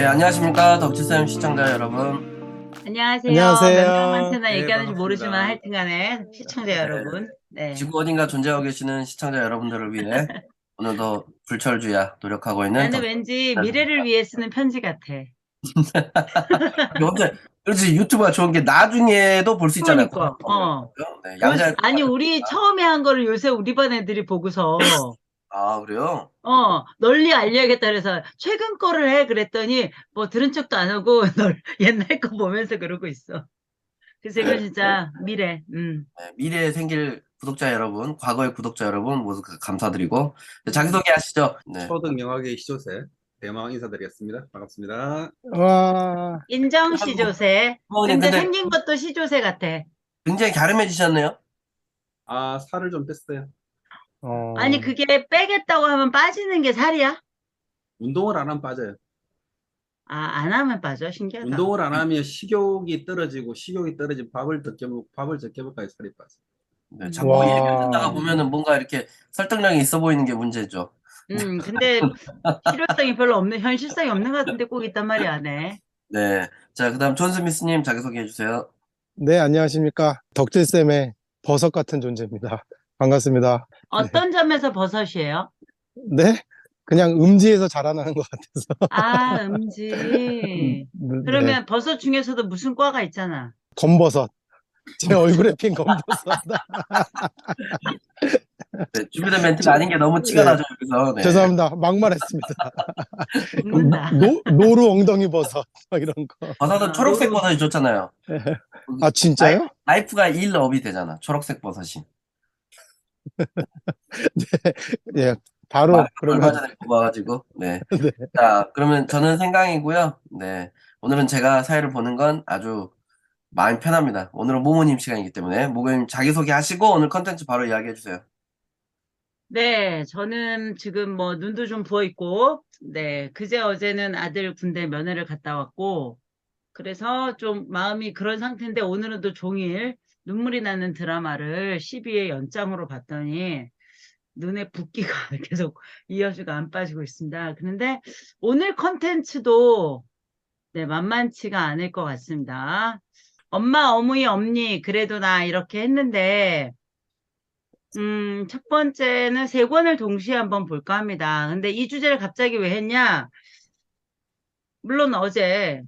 네, 안녕하십니까. 덕지쌤 시청자 여러분. 안녕하세요. 몇 안녕하세요. 명한테나 네, 얘기하는지 모르지만 반갑습니다. 하여튼간에 시청자 네, 여러분. 네. 지구 어딘가 존재하고 계시는 시청자 여러분들을 위해 오늘도 불철주야 노력하고 있는 나는 덕지입니다. 왠지 미래를 위해 쓰는 편지 같아. 근데 그렇지, 유튜브가 좋은 게 나중에도 볼 수 있잖아요. 그러니까, 네, 양자의 아니, 평가를 우리 보니까. 처음에 한 거를 요새 우리 반 애들이 보고서, 아, 그래요? 널리 알려야겠다 그래서 최근 거를 해 그랬더니 뭐 들은 척도 안 하고 옛날 거 보면서 그러고 있어. 그래서 이건 진짜 미래. 네, 미래에 생길 구독자 여러분, 과거의 구독자 여러분 모두 감사드리고, 네, 자기소개 하시죠. 네. 초등 영화계 시조새 대마왕 인사드리겠습니다. 반갑습니다. 와, 인정 시조새. 부모님, 근데 근데 생긴 것도 시조새 같아. 굉장히 갸름해지셨네요. 아, 살을 좀 뺐어요. 아니, 그게 빼겠다고 하면 빠지는 게 살이야? 운동을 안 하면 빠져요. 아, 안 하면 빠져? 신기하다. 운동을 안 하면 식욕이 떨어지고 식욕이 떨어지면 밥을 적게 먹어야 살이 빠져. 네, 자꾸 음, 얘기를 듣다가 와, 보면은 뭔가 이렇게 설득력이 있어 보이는 게 문제죠. 근데 실효성이 별로 없는, 현실성이 없는 것 같은데 꼭 있단 말이야, 네. 네. 자, 그다음 존 스미스님 자기소개해 주세요. 네, 안녕하십니까. 덕질쌤의 버섯 같은 존재입니다. 반갑습니다. 어떤 점에서 버섯이에요? 네? 그냥 음지에서 자라나는 것 같아서. 아, 음지. 네, 그러면 버섯 중에서도 무슨 과가 있잖아. 검버섯. 제 얼굴에 핀 검버섯. 네, 준비된 멘트가 아닌 게 너무 티가 네, 나죠, 여기서. 네. 죄송합니다. 막말했습니다. 죽는다. 노루 엉덩이 버섯. 막 이런 거. 버섯은 초록색 버섯이 좋잖아요. 아, 진짜요? 라이프가 1업이 되잖아. 초록색 버섯이. 예, 바로 얼마 그러면, 전에 뽑아가지고. 네. 네. 자, 그러면 저는 생강이고요. 네. 오늘은 제가 사회를 보는 건 아주 마음이 편합니다. 오늘은 모모님 시간이기 때문에 모모님 자기소개 하시고 오늘 컨텐츠 바로 이야기해 주세요. 네, 저는 지금 뭐 눈도 좀 부어 있고, 네, 그제 어제는 아들 군대 면회를 갔다 왔고, 그래서 좀 마음이 그런 상태인데 오늘은 또 종일 눈물이 나는 드라마를 12회 연장으로 봤더니 눈에 붓기가 계속 이어지가 안 빠지고 있습니다. 그런데 오늘 컨텐츠도 네, 만만치가 않을 것 같습니다. 엄마, 어머니, 엄니, 그래도 나 이렇게 했는데 첫 번째는 세 권을 동시에 한번 볼까 합니다. 근데 이 주제를 갑자기 왜 했냐? 물론 어제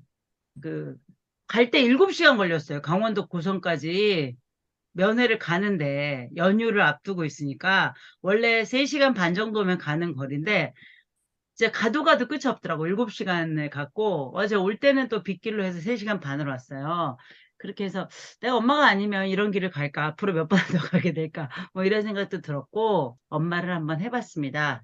갈 때 7시간 걸렸어요. 강원도 고성까지 면회를 가는데 연휴를 앞두고 있으니까 원래 3시간 반 정도면 가는 거리인데 이제 가도 가도 끝이 없더라고. 7시간을 갔고 어제 올 때는 또 빗길로 해서 3시간 반으로 왔어요. 그렇게 해서 내가 엄마가 아니면 이런 길을 갈까? 앞으로 몇 번 더 가게 될까? 뭐 이런 생각도 들었고 엄마를 한번 해봤습니다.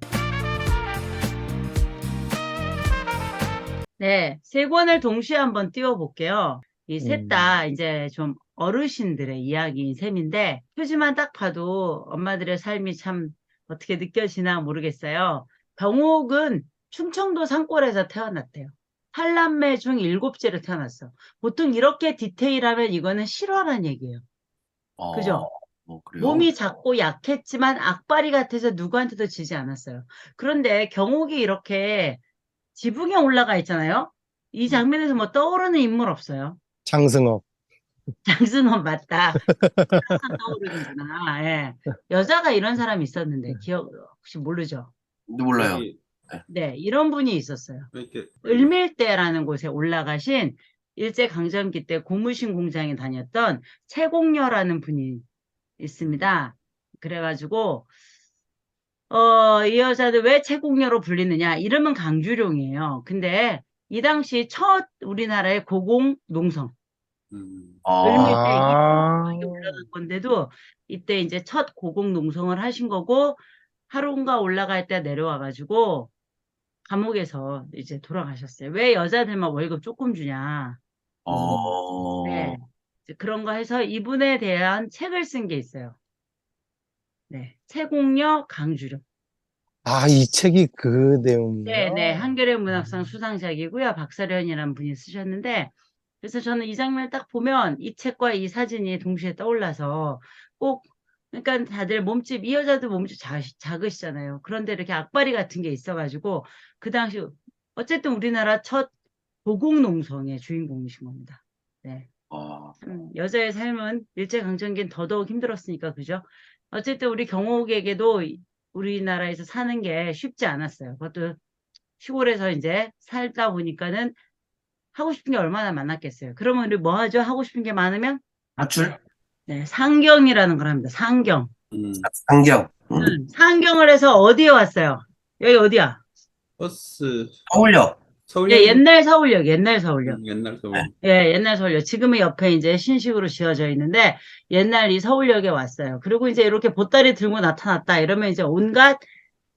네, 세 권을 동시에 한번 띄워볼게요. 이 셋 다 이제 좀 어르신들의 이야기인 셈인데, 표지만 딱 봐도 엄마들의 삶이 참 어떻게 느껴지나 모르겠어요. 병옥은 충청도 산골에서 태어났대요. 8남매 중 7째로 태어났어. 보통 이렇게 디테일하면 이거는 실화란 얘기예요. 어, 그죠? 그래요? 몸이 작고 약했지만 악바리 같아서 누구한테도 지지 않았어요. 그런데 경옥이 이렇게 지붕에 올라가 있잖아요. 이 장면에서 뭐 떠오르는 인물 없어요. 장승업. 장승헌 맞다. 항상 떠오르는구나. 예. 여자가 이런 사람이 있었는데 기억 혹시 모르죠? 근데 몰라요. 여기 네, 이런 분이 있었어요. 이렇게 을밀대라는 곳에 올라가신 일제강점기 때 고무신 공장에 다녔던 채공녀라는 분이 있습니다. 그래가지고 이 여자들 왜 채공녀로 불리느냐? 이름은 강주룡이에요. 근데 이 당시 첫 우리나라의 고공 농성. 을밀대 아, 2에 올라간 건데도 이때 이제 첫 고공 농성을 하신 거고 하루인가 올라갈 때 내려와가지고 감옥에서 이제 돌아가셨어요. 왜 여자들만 월급 조금 주냐? 네. 이제 그런 거 해서 이분에 대한 책을 쓴 게 있어요. 네. 채공녀 강주룡. 아, 이 책이 그 네, 네. 내용이요? 한겨레 문학상 수상작이고요. 박사련이라는 분이 쓰셨는데, 그래서 저는 이 장면을 딱 보면 이 책과 이 사진이 동시에 떠올라서 꼭, 그러니까 다들 몸집, 이 여자도 몸집 작으시잖아요. 그런데 이렇게 악바리 같은 게 있어가지고, 그 당시, 어쨌든 우리나라 첫 고공농성의 주인공이신 겁니다. 네. 어, 여자의 삶은 일제강점기엔 더더욱 힘들었으니까, 그죠? 어쨌든 우리 경옥에게도 우리나라에서 사는 게 쉽지 않았어요. 그것도 시골에서 이제 살다 보니까는 하고 싶은 게 얼마나 많았겠어요. 그러면 우리 뭐 하죠? 하고 싶은 게 많으면? 가출? 네, 상경이라는 걸 합니다. 상경. 상경. 상경을 해서 어디에 왔어요? 여기 어디야? 버스 서울역. 예, 서울역 옛날 서울역, 옛날 서울역. 옛날 서울. 예, 옛날 서울역. 지금은 옆에 이제 신식으로 지어져 있는데, 옛날 이 서울역에 왔어요. 그리고 이제 이렇게 보따리 들고 나타났다. 이러면 이제 온갖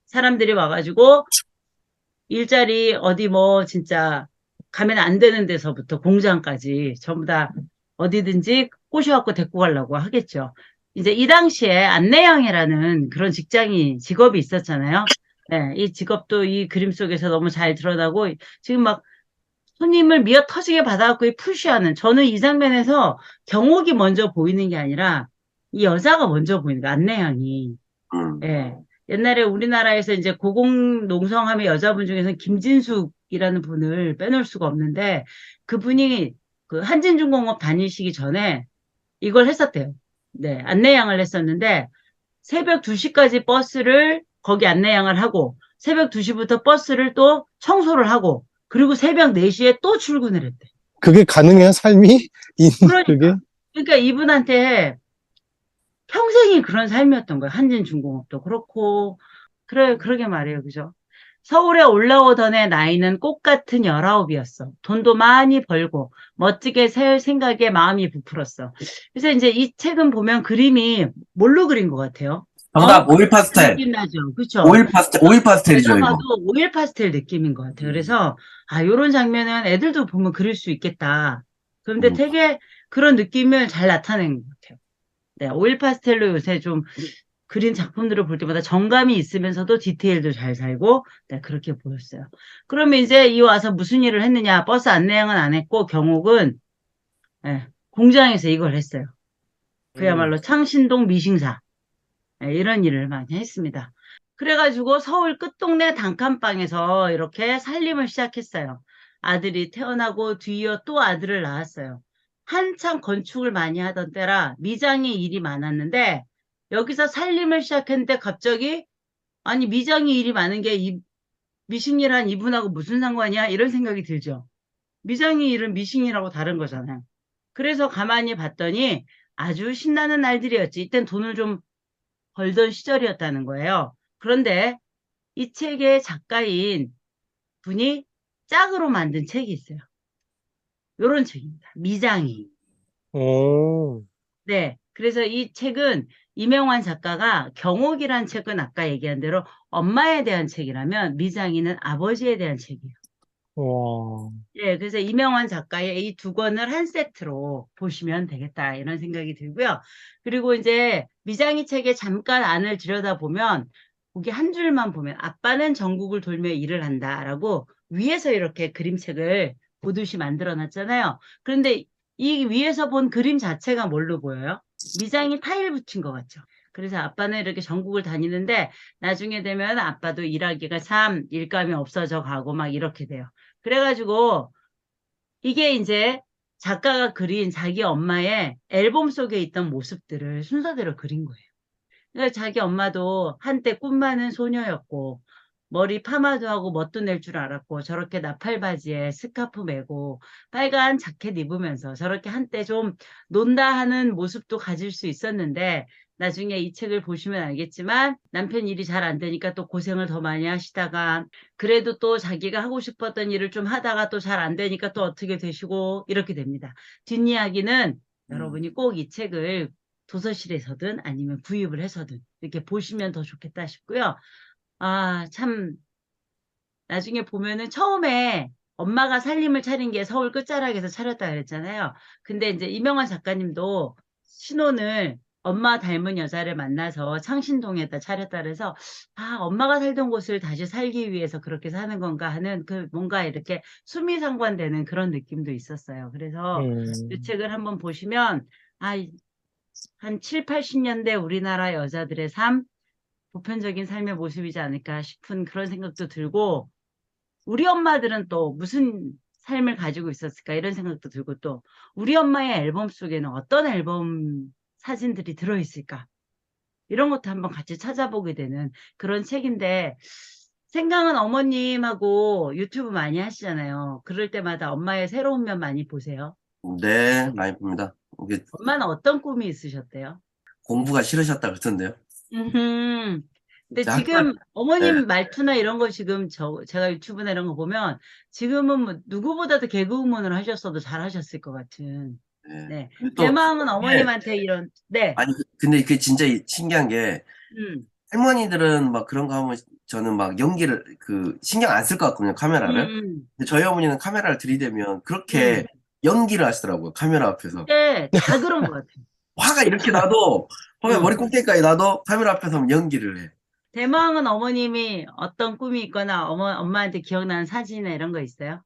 사람들이 와가지고, 일자리 어디 뭐 진짜 가면 안 되는 데서부터 공장까지 전부 다 어디든지 꼬셔갖고 데리고 가려고 하겠죠. 이제 이 당시에 안내양이라는 그런 직업이 있었잖아요. 네, 이 직업도 이 그림 속에서 너무 잘 드러나고, 지금 막 손님을 미어 터지게 받아갖고 푸시하는, 저는 이 장면에서 경옥이 먼저 보이는 게 아니라 이 여자가 먼저 보이는 거예요. 안내양이. 음. 예. 옛날에 우리나라에서 이제 고공농성하면 여자분 중에서는 김진숙이라는 분을 빼놓을 수가 없는데, 그분이 그 한진중공업 다니시기 전에 이걸 했었대요. 네, 안내양을 했었는데, 새벽 2시까지 버스를 거기 안내양을 하고, 새벽 2시부터 버스를 또 청소를 하고, 그리고 새벽 4시에 또 출근을 했대. 그게 가능해요? 삶이? 그게? 그러니까 이분한테 평생이 그런 삶이었던 거예요. 한진중공업도 그렇고. 그러게 말해요. 그죠? 서울에 올라오던 애 나이는 꽃 같은 19이었어. 돈도 많이 벌고, 멋지게 살 생각에 마음이 부풀었어. 그래서 이제 이 책은 보면 그림이 뭘로 그린 것 같아요? 정답, 오일 파스텔. 느낌 나죠? 그쵸? 오일 파스텔이죠, 제가 이거. 봐도 오일 파스텔 느낌인 것 같아요. 그래서, 요런 장면은 애들도 보면 그릴 수 있겠다. 그런데 음. 되게 그런 느낌을 잘 나타낸 것 같아요. 네, 오일 파스텔로 요새 좀 그린 작품들을 볼 때마다 정감이 있으면서도 디테일도 잘 살고, 네, 그렇게 보였어요. 그러면 이제 이 와서 무슨 일을 했느냐? 버스 안내양은 안 했고, 경옥은, 네, 공장에서 이걸 했어요. 그야말로 창신동 미싱사. 네, 이런 일을 많이 했습니다. 그래가지고 서울 끝동네 단칸방에서 이렇게 살림을 시작했어요. 아들이 태어나고 뒤이어 또 아들을 낳았어요. 한참 건축을 많이 하던 때라 미장이 일이 많았는데, 여기서 살림을 시작했는데 갑자기, 아니 미장이 일이 많은 게 미싱이란 이분하고 무슨 상관이야? 이런 생각이 들죠. 미장이 일은 미싱이라고 다른 거잖아요. 그래서 가만히 봤더니 아주 신나는 날들이었지. 이땐 돈을 좀 벌던 시절이었다는 거예요. 그런데 이 책의 작가인 분이 짝으로 만든 책이 있어요. 요런 책입니다. 미장이. 오, 네. 그래서 이 책은 이명환 작가가 경옥이란 책은 아까 얘기한 대로 엄마에 대한 책이라면 미장이는 아버지에 대한 책이에요. 와, 예, 그래서 이명환 작가의 이 두 권을 한 세트로 보시면 되겠다 이런 생각이 들고요. 그리고 이제 미장이 책에 잠깐 안을 들여다보면 거기 한 줄만 보면 아빠는 전국을 돌며 일을 한다라고 위에서 이렇게 그림책을 보듯이 만들어 놨잖아요. 그런데 이 위에서 본 그림 자체가 뭘로 보여요? 미장이 타일 붙인 것 같죠. 그래서 아빠는 이렇게 전국을 다니는데 나중에 되면 아빠도 일하기가 참 일감이 없어져 가고 막 이렇게 돼요. 그래가지고 이게 이제 작가가 그린 자기 엄마의 앨범 속에 있던 모습들을 순서대로 그린 거예요. 그러니까 자기 엄마도 한때 꿈 많은 소녀였고, 머리 파마도 하고 멋도 낼 줄 알았고, 저렇게 나팔바지에 스카프 메고 빨간 자켓 입으면서 저렇게 한때 좀 논다 하는 모습도 가질 수 있었는데, 나중에 이 책을 보시면 알겠지만 남편 일이 잘 안 되니까 또 고생을 더 많이 하시다가, 그래도 또 자기가 하고 싶었던 일을 좀 하다가 또 잘 안 되니까 또 어떻게 되시고 이렇게 됩니다. 뒷이야기는 여러분이 꼭 이 책을 도서실에서든 아니면 구입을 해서든 이렇게 보시면 더 좋겠다 싶고요. 참 나중에 보면은 처음에 엄마가 살림을 차린 게 서울 끝자락에서 차렸다 그랬잖아요. 근데 이제 이명환 작가님도 신혼을 엄마 닮은 여자를 만나서 창신동에다 차렸다 그래서 엄마가 살던 곳을 다시 살기 위해서 그렇게 사는 건가 하는 그 뭔가 이렇게 수미상관되는 그런 느낌도 있었어요. 그래서 이 책을 한번 보시면 한 7, 80년대 우리나라 여자들의 삶, 보편적인 삶의 모습이지 않을까 싶은 그런 생각도 들고, 우리 엄마들은 또 무슨 삶을 가지고 있었을까 이런 생각도 들고 또 우리 엄마의 앨범 속에는 어떤 앨범 사진들이 들어있을까 이런 것도 한번 같이 찾아보게 되는 그런 책인데 생강은 어머님하고 유튜브 많이 하시잖아요. 그럴 때마다 엄마의 새로운 면 많이 보세요. 네, 많이 봅니다. 이게 엄마는 어떤 꿈이 있으셨대요? 공부가 싫으셨다 그러던데요. 음흠. 근데 자, 지금 네. 어머님 말투나 이런 거 지금 제가 유튜브나 이런 거 보면 지금은 뭐 누구보다도 개그우먼을 하셨어도 잘하셨을 것 같은. 네. 네. 근데 제 또 마음은 이게 어머님한테 이런, 네. 아니 근데 그게 진짜 신기한 게 음, 할머니들은 막 그런 거 하면 저는 막 연기를 그 신경 안 쓸 것 같거든요, 카메라를. 음, 근데 저희 어머니는 카메라를 들이대면 그렇게 음. 연기를 하시더라고요, 카메라 앞에서. 근데 다 그런 것 같아요. 화가 이렇게 나도 화가 음. 머리 꼭대기까지 나도 카메라 앞에서 하면 연기를 해. 대망은 어머님이 어떤 꿈이 있거나 엄마한테 기억나는 사진이나 이런 거 있어요?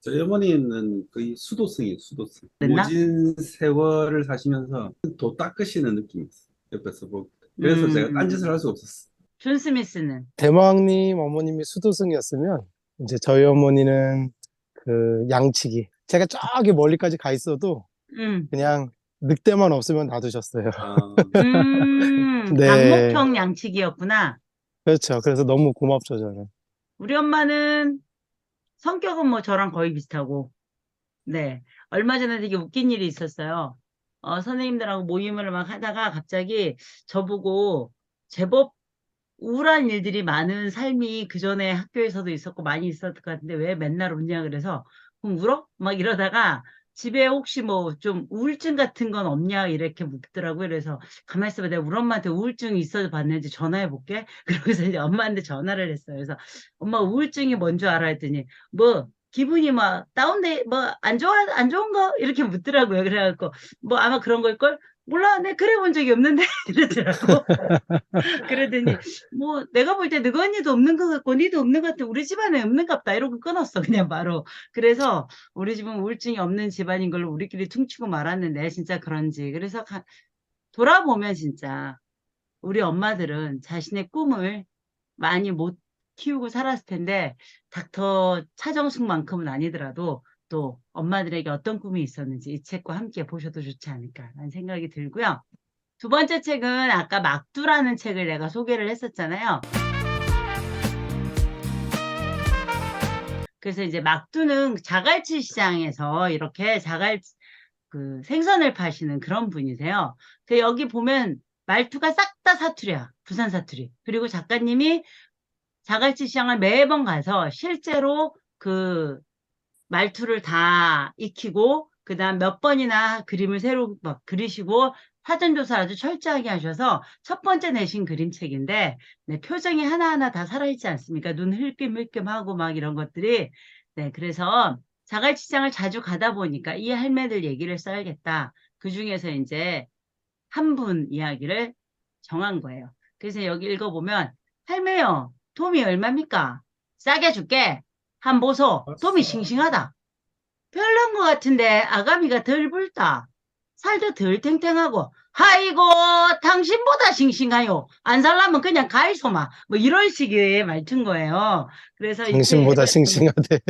저희 어머니는 거의 수도승이에요, 수도승. 됐나? 모진 세월을 사시면서 도 닦으시는 느낌이 있어요. 옆에서 보고. 그래서 제가 딴짓을 할 수가 없었어요. 존 스미스는? 대마왕님 어머님이 수도승이었으면 이제 저희 어머니는 그 양치기. 제가 저기 멀리까지 가 있어도 음, 그냥 늑대만 없으면 놔두셨어요. 아, 네, 광목형 양치기였구나. 그렇죠. 그래서 너무 고맙죠, 저는. 우리 엄마는 성격은 뭐 저랑 거의 비슷하고, 네. 얼마 전에 되게 웃긴 일이 있었어요. 선생님들하고 모임을 막 하다가 갑자기 저보고 제법 우울한 일들이 많은 삶이 그 전에 학교에서도 있었고 많이 있었을 것 같은데 왜 맨날 웃냐 그래서 그럼 울어? 막 이러다가 집에 혹시 뭐 좀 우울증 같은 건 없냐 이렇게 묻더라고요. 그래서 가만히 있어봐. 내가 우리 엄마한테 우울증이 있어서 봤는지 전화해 볼게. 그러고서 이제 엄마한테 전화를 했어요. 그래서 엄마 우울증이 뭔 줄 알아 했더니 뭐 기분이 막 다운돼 뭐 안 좋은 거 이렇게 묻더라고요. 그래갖고 뭐 아마 그런 걸걸 몰라 내 그래 본 적이 없는데 이러더라고. 그러더니 뭐 내가 볼 때 너가 언니도 없는 것 같고 니도 없는 것 같아 우리 집안에 없는갑다 이러고 끊었어 그냥 바로. 그래서 우리 집은 우울증이 없는 집안인 걸로 우리끼리 퉁치고 말았는데 진짜 그런지. 그래서 돌아보면 진짜 우리 엄마들은 자신의 꿈을 많이 못 키우고 살았을 텐데 닥터 차정숙만큼은 아니더라도 또 엄마들에게 어떤 꿈이 있었는지 이 책과 함께 보셔도 좋지 않을까라는 생각이 들고요. 두 번째 책은 아까 막두라는 책을 내가 소개를 했었잖아요. 그래서 이제 막두는 자갈치 시장에서 이렇게 그 생선을 파시는 그런 분이세요. 그 여기 보면 말투가 싹 다 사투리야. 부산 사투리. 그리고 작가님이 자갈치 시장을 매번 가서 실제로 그 말투를 다 익히고 그다음 몇 번이나 그림을 새로 막 그리시고 사전 조사를 아주 철저하게 하셔서 첫 번째 내신 그림책인데 네, 표정이 하나하나 다 살아있지 않습니까? 눈 흘끔흘끔하고 막 이런 것들이. 네, 그래서 자갈치장을 자주 가다 보니까 이 할매들 얘기를 써야겠다. 그 중에서 이제 한 분 이야기를 정한 거예요. 그래서 여기 읽어보면 할매요, 돔이 얼마입니까? 싸게 줄게. 한 보소. 돔이 싱싱하다. 별론 것 같은데 아가미가 덜 붉다. 살도 덜 탱탱하고 아이고 당신보다 싱싱하요. 안 살라면 그냥 가이소마. 뭐 이런 식의 말투인 거예요. 그래서 이 책을 당신보다 싱싱하대.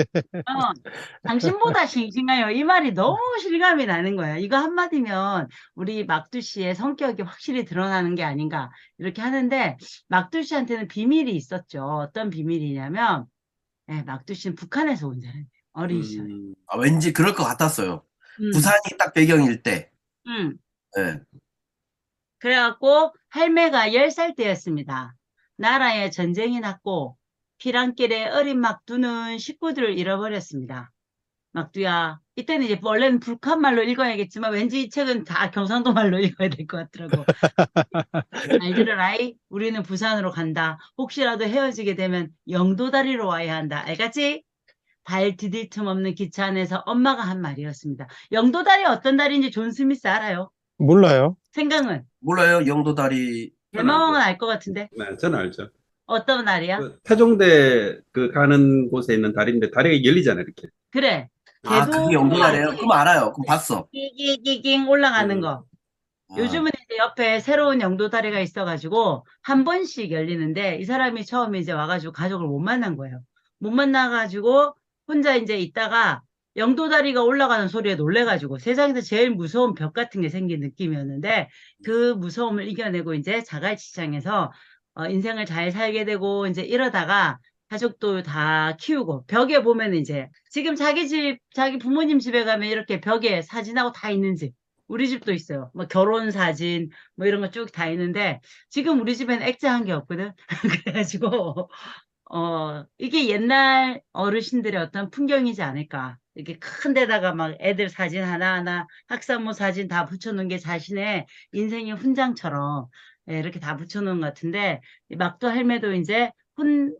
어, 당신보다 싱싱해요. 이 말이 너무 실감이 나는 거야. 이거 한마디면 우리 막두 씨의 성격이 확실히 드러나는 게 아닌가 이렇게 하는데 막두 씨한테는 비밀이 있었죠. 어떤 비밀이냐면 막두 씨는 북한에서 온 사람이에요. 어린 시절에. 왠지 그럴 것 같았어요. 음, 부산이 딱 배경일 때. 음. 네. 그래갖고 할매가 10살 때였습니다. 나라에 전쟁이 났고 피랑길에 어린 막두는 식구들을 잃어버렸습니다. 막두야, 이때는 이제 원래는 북한 말로 읽어야겠지만 왠지 이 책은 다 경상도 말로 읽어야 될 것 같더라고. 잘 들어라이. 우리는 부산으로 간다. 혹시라도 헤어지게 되면 영도다리로 와야 한다. 알겠지? 발 디딜 틈 없는 기차 안에서 엄마가 한 말이었습니다. 영도다리 어떤 다리인지 존 스미스 알아요? 몰라요. 생강은? 몰라요, 영도다리. 대마왕은 알 것 같은데 네, 저는 알죠. 어떤 날이야? 그 태종대 그 가는 곳에 있는 다리인데 다리가 열리잖아요, 이렇게. 그래. 아, 계속 그게 영도다리예요? 그럼 알아요. 그럼 봤어. 끼깅 올라가는 거. 아, 요즘은 이제 옆에 새로운 영도 다리가 있어가지고 한 번씩 열리는데 이 사람이 처음에 이제 와가지고 가족을 못 만난 거예요. 못 만나가지고 혼자 이제 있다가 영도다리가 올라가는 소리에 놀래가지고 세상에서 제일 무서운 벽 같은 게 생긴 느낌이었는데 그 무서움을 이겨내고 이제 자갈치장에서 인생을 잘 살게 되고 이제 이러다가 가족도 다 키우고 벽에 보면 이제 지금 자기 집, 자기 부모님 집에 가면 이렇게 벽에 사진하고 다 있는 집. 우리 집도 있어요. 뭐 결혼 사진 뭐 이런 거 쭉 다 있는데 지금 우리 집엔 액자한 게 없거든. 그래가지고 이게 옛날 어르신들의 어떤 풍경이지 않을까. 이렇게 큰 데다가 막 애들 사진 하나하나, 학사모 사진 다 붙여놓은 게 자신의 인생의 훈장처럼 예, 이렇게 다 붙여놓은 것 같은데, 이 막도 할매도 이제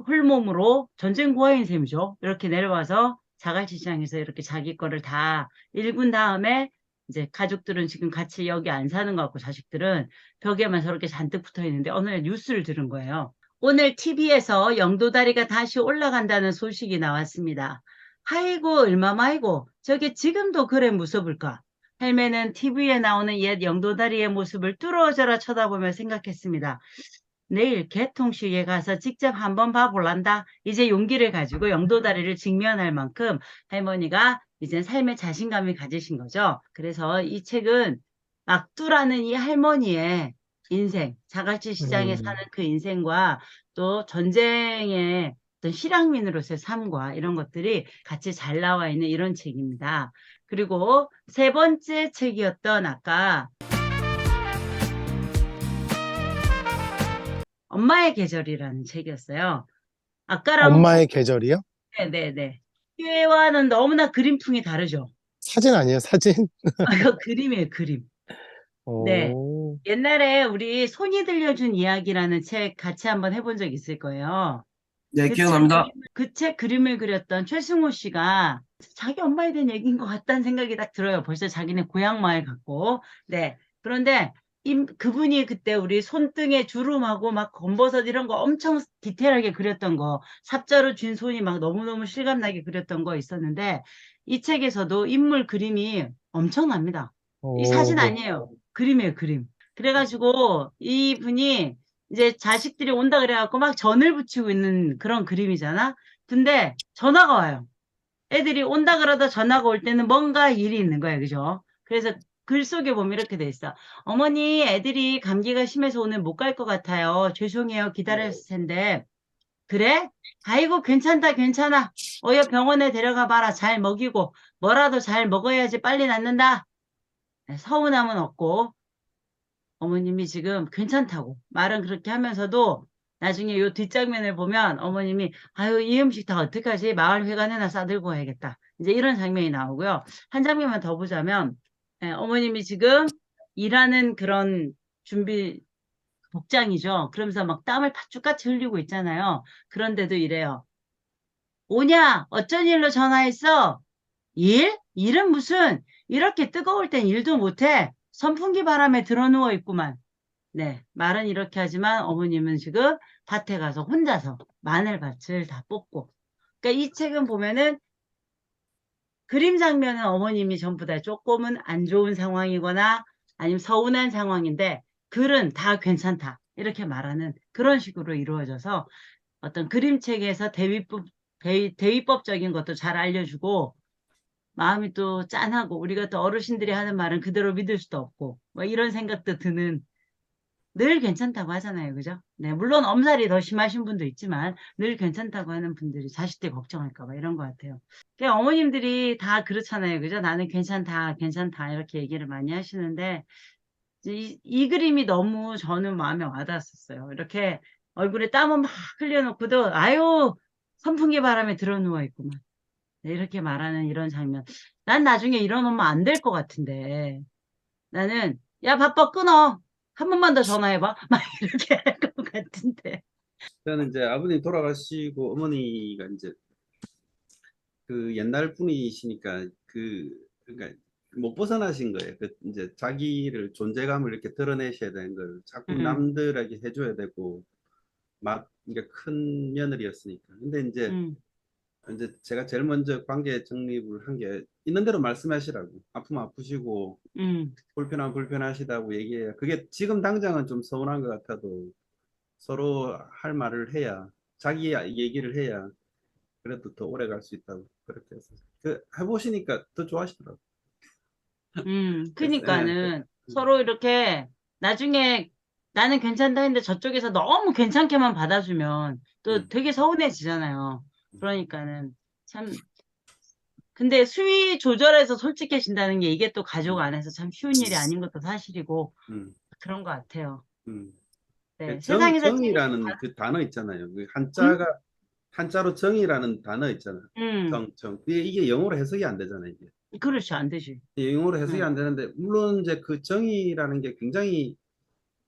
홀몸으로 전쟁 고아인 셈이죠. 이렇게 내려와서 자갈치장에서 이렇게 자기 거를 다 읽은 다음에 이제 가족들은 지금 같이 여기 안 사는 것 같고 자식들은 벽에만 저렇게 잔뜩 붙어 있는데 어느 날 뉴스를 들은 거예요. 오늘 TV에서 영도다리가 다시 올라간다는 소식이 나왔습니다. 아이고 얼마마이고 저게 지금도 그래 무섭을까? 할매는 TV에 나오는 옛 영도다리의 모습을 뚫어져라 쳐다보며 생각했습니다. 내일 개통식에 가서 직접 한번 봐볼란다. 이제 용기를 가지고 영도다리를 직면할 만큼 할머니가 이제 삶에 자신감이 가지신 거죠. 그래서 이 책은 막두라는 이 할머니의 인생, 자갈치 시장에 사는 그 인생과 또 전쟁의 어떤 실향민으로서의 삶과 이런 것들이 같이 잘 나와 있는 이런 책입니다. 그리고 세 번째 책이었던 아까 엄마의 계절이라는 책이었어요. 아까랑 엄마의 계절이요? 네네네. 뒤에와는 너무나 그림풍이 다르죠. 사진 아니에요, 사진? 이거 그림이에요, 그림. 네. 오, 옛날에 우리 손이 들려준 이야기라는 책 같이 한번 해본 적 있을 거예요. 네, 기억납니다. 그 책 그림을 그렸던 최승호 씨가 자기 엄마에 대한 얘기인 것 같다는 생각이 딱 들어요. 벌써 자기네 고향 마을 같고. 네. 그런데 그분이 그때 우리 손등에 주름하고 막 검버섯 이런 거 엄청 디테일하게 그렸던 거, 삽자루 쥔 손이 막 너무너무 실감나게 그렸던 거 있었는데 이 책에서도 인물 그림이 엄청납니다. 이 사진 오, 아니에요. 그림이에요, 그림. 그래가지고 이분이 이제 자식들이 온다 그래갖고 막 전을 붙이고 있는 그런 그림이잖아. 근데 전화가 와요. 애들이 온다 그러다 전화가 올 때는 뭔가 일이 있는 거야. 그죠? 그래서 글 속에 보면 이렇게 돼 있어. 어머니, 애들이 감기가 심해서 오늘 못 갈 것 같아요. 죄송해요. 기다렸을 텐데. 그래? 아이고, 괜찮다, 괜찮아. 어여 병원에 데려가 봐라. 잘 먹이고. 뭐라도 잘 먹어야지 빨리 낫는다. 서운함은 없고. 어머님이 지금 괜찮다고 말은 그렇게 하면서도 나중에 요 뒷장면을 보면 어머님이 아유 이 음식 다 어떡하지 마을 회관에나 싸들고 와야겠다 이제 이런 장면이 나오고요. 한 장면만 더 보자면 어머님이 지금 일하는 그런 준비 복장이죠. 그러면서 막 땀을 팥죽같이 흘리고 있잖아요. 그런데도 이래요. 오냐 어쩐 일로 전화했어? 일? 일은 무슨 이렇게 뜨거울 땐 일도 못해. 선풍기 바람에 드러누워 있구만. 네, 말은 이렇게 하지만 어머님은 지금 밭에 가서 혼자서 마늘밭을 다 뽑고. 그러니까 이 책은 보면은 그림 장면은 어머님이 전부 다 조금은 안 좋은 상황이거나 아니면 서운한 상황인데 글은 다 괜찮다. 이렇게 말하는 그런 식으로 이루어져서 어떤 그림책에서 대위법적인 것도 잘 알려주고 마음이 또 짠하고 우리가 또 어르신들이 하는 말은 그대로 믿을 수도 없고 뭐 이런 생각도 드는 늘 괜찮다고 하잖아요. 그죠? 네, 물론 엄살이 더 심하신 분도 있지만 늘 괜찮다고 하는 분들이 자식들 걱정할까 봐 이런 것 같아요. 그러니까 어머님들이 다 그렇잖아요. 그죠? 나는 괜찮다, 괜찮다 이렇게 얘기를 많이 하시는데 이 그림이 너무 저는 마음에 와닿았었어요. 이렇게 얼굴에 땀을 막 흘려놓고도 아유 선풍기 바람에 들어누워 있구만. 네, 이렇게 말하는 이런 장면. 난 나중에 이런 엄마 안 될 것 같은데 나는 야 바빠 끊어. 한 번만 더 전화해봐. 막 이렇게 할 것 같은데. 저는 이제 아버님 돌아가시고 어머니가 이제 그 옛날 분이시니까 그러니까 못 벗어나신 거예요. 그 이제 자기를 존재감을 이렇게 드러내셔야 되는 걸 자꾸 음, 남들에게 해줘야 되고 막 이게 큰 며느리였으니까. 근데 음, 이제 제가 제일 먼저 관계 정립을 한 게 있는 대로 말씀하시라고. 아프면 아프시고 음, 불편하면 불편하시다고 얘기해야. 그게 지금 당장은 좀 서운한 것 같아도 서로 할 말을 해야 자기 얘기를 해야 그래도 더 오래 갈 수 있다고 그렇게 해서 그 해보시니까 더 좋아하시더라고요. 그니까는 서로 이렇게 나중에 나는 괜찮다 했는데 저쪽에서 너무 괜찮게만 받아주면 또 되게 서운해지잖아요. 그러니까는 참, 근데 수위 조절해서 솔직해진다는 게 이게 또 가족 안에서 참 쉬운 일이 아닌 것도 사실이고 음, 그런 것 같아요. 음. 네, 그 세상에서 제일 정이라는 그 단어 있잖아요. 그 음? 한자로 정이라는 단어 있잖아요. 음, 이게 영어로 해석이 안 되잖아요. 이게. 그렇지, 안 되지. 영어로 해석이 음, 안 되는데 물론 이제 그 정의라는 게 굉장히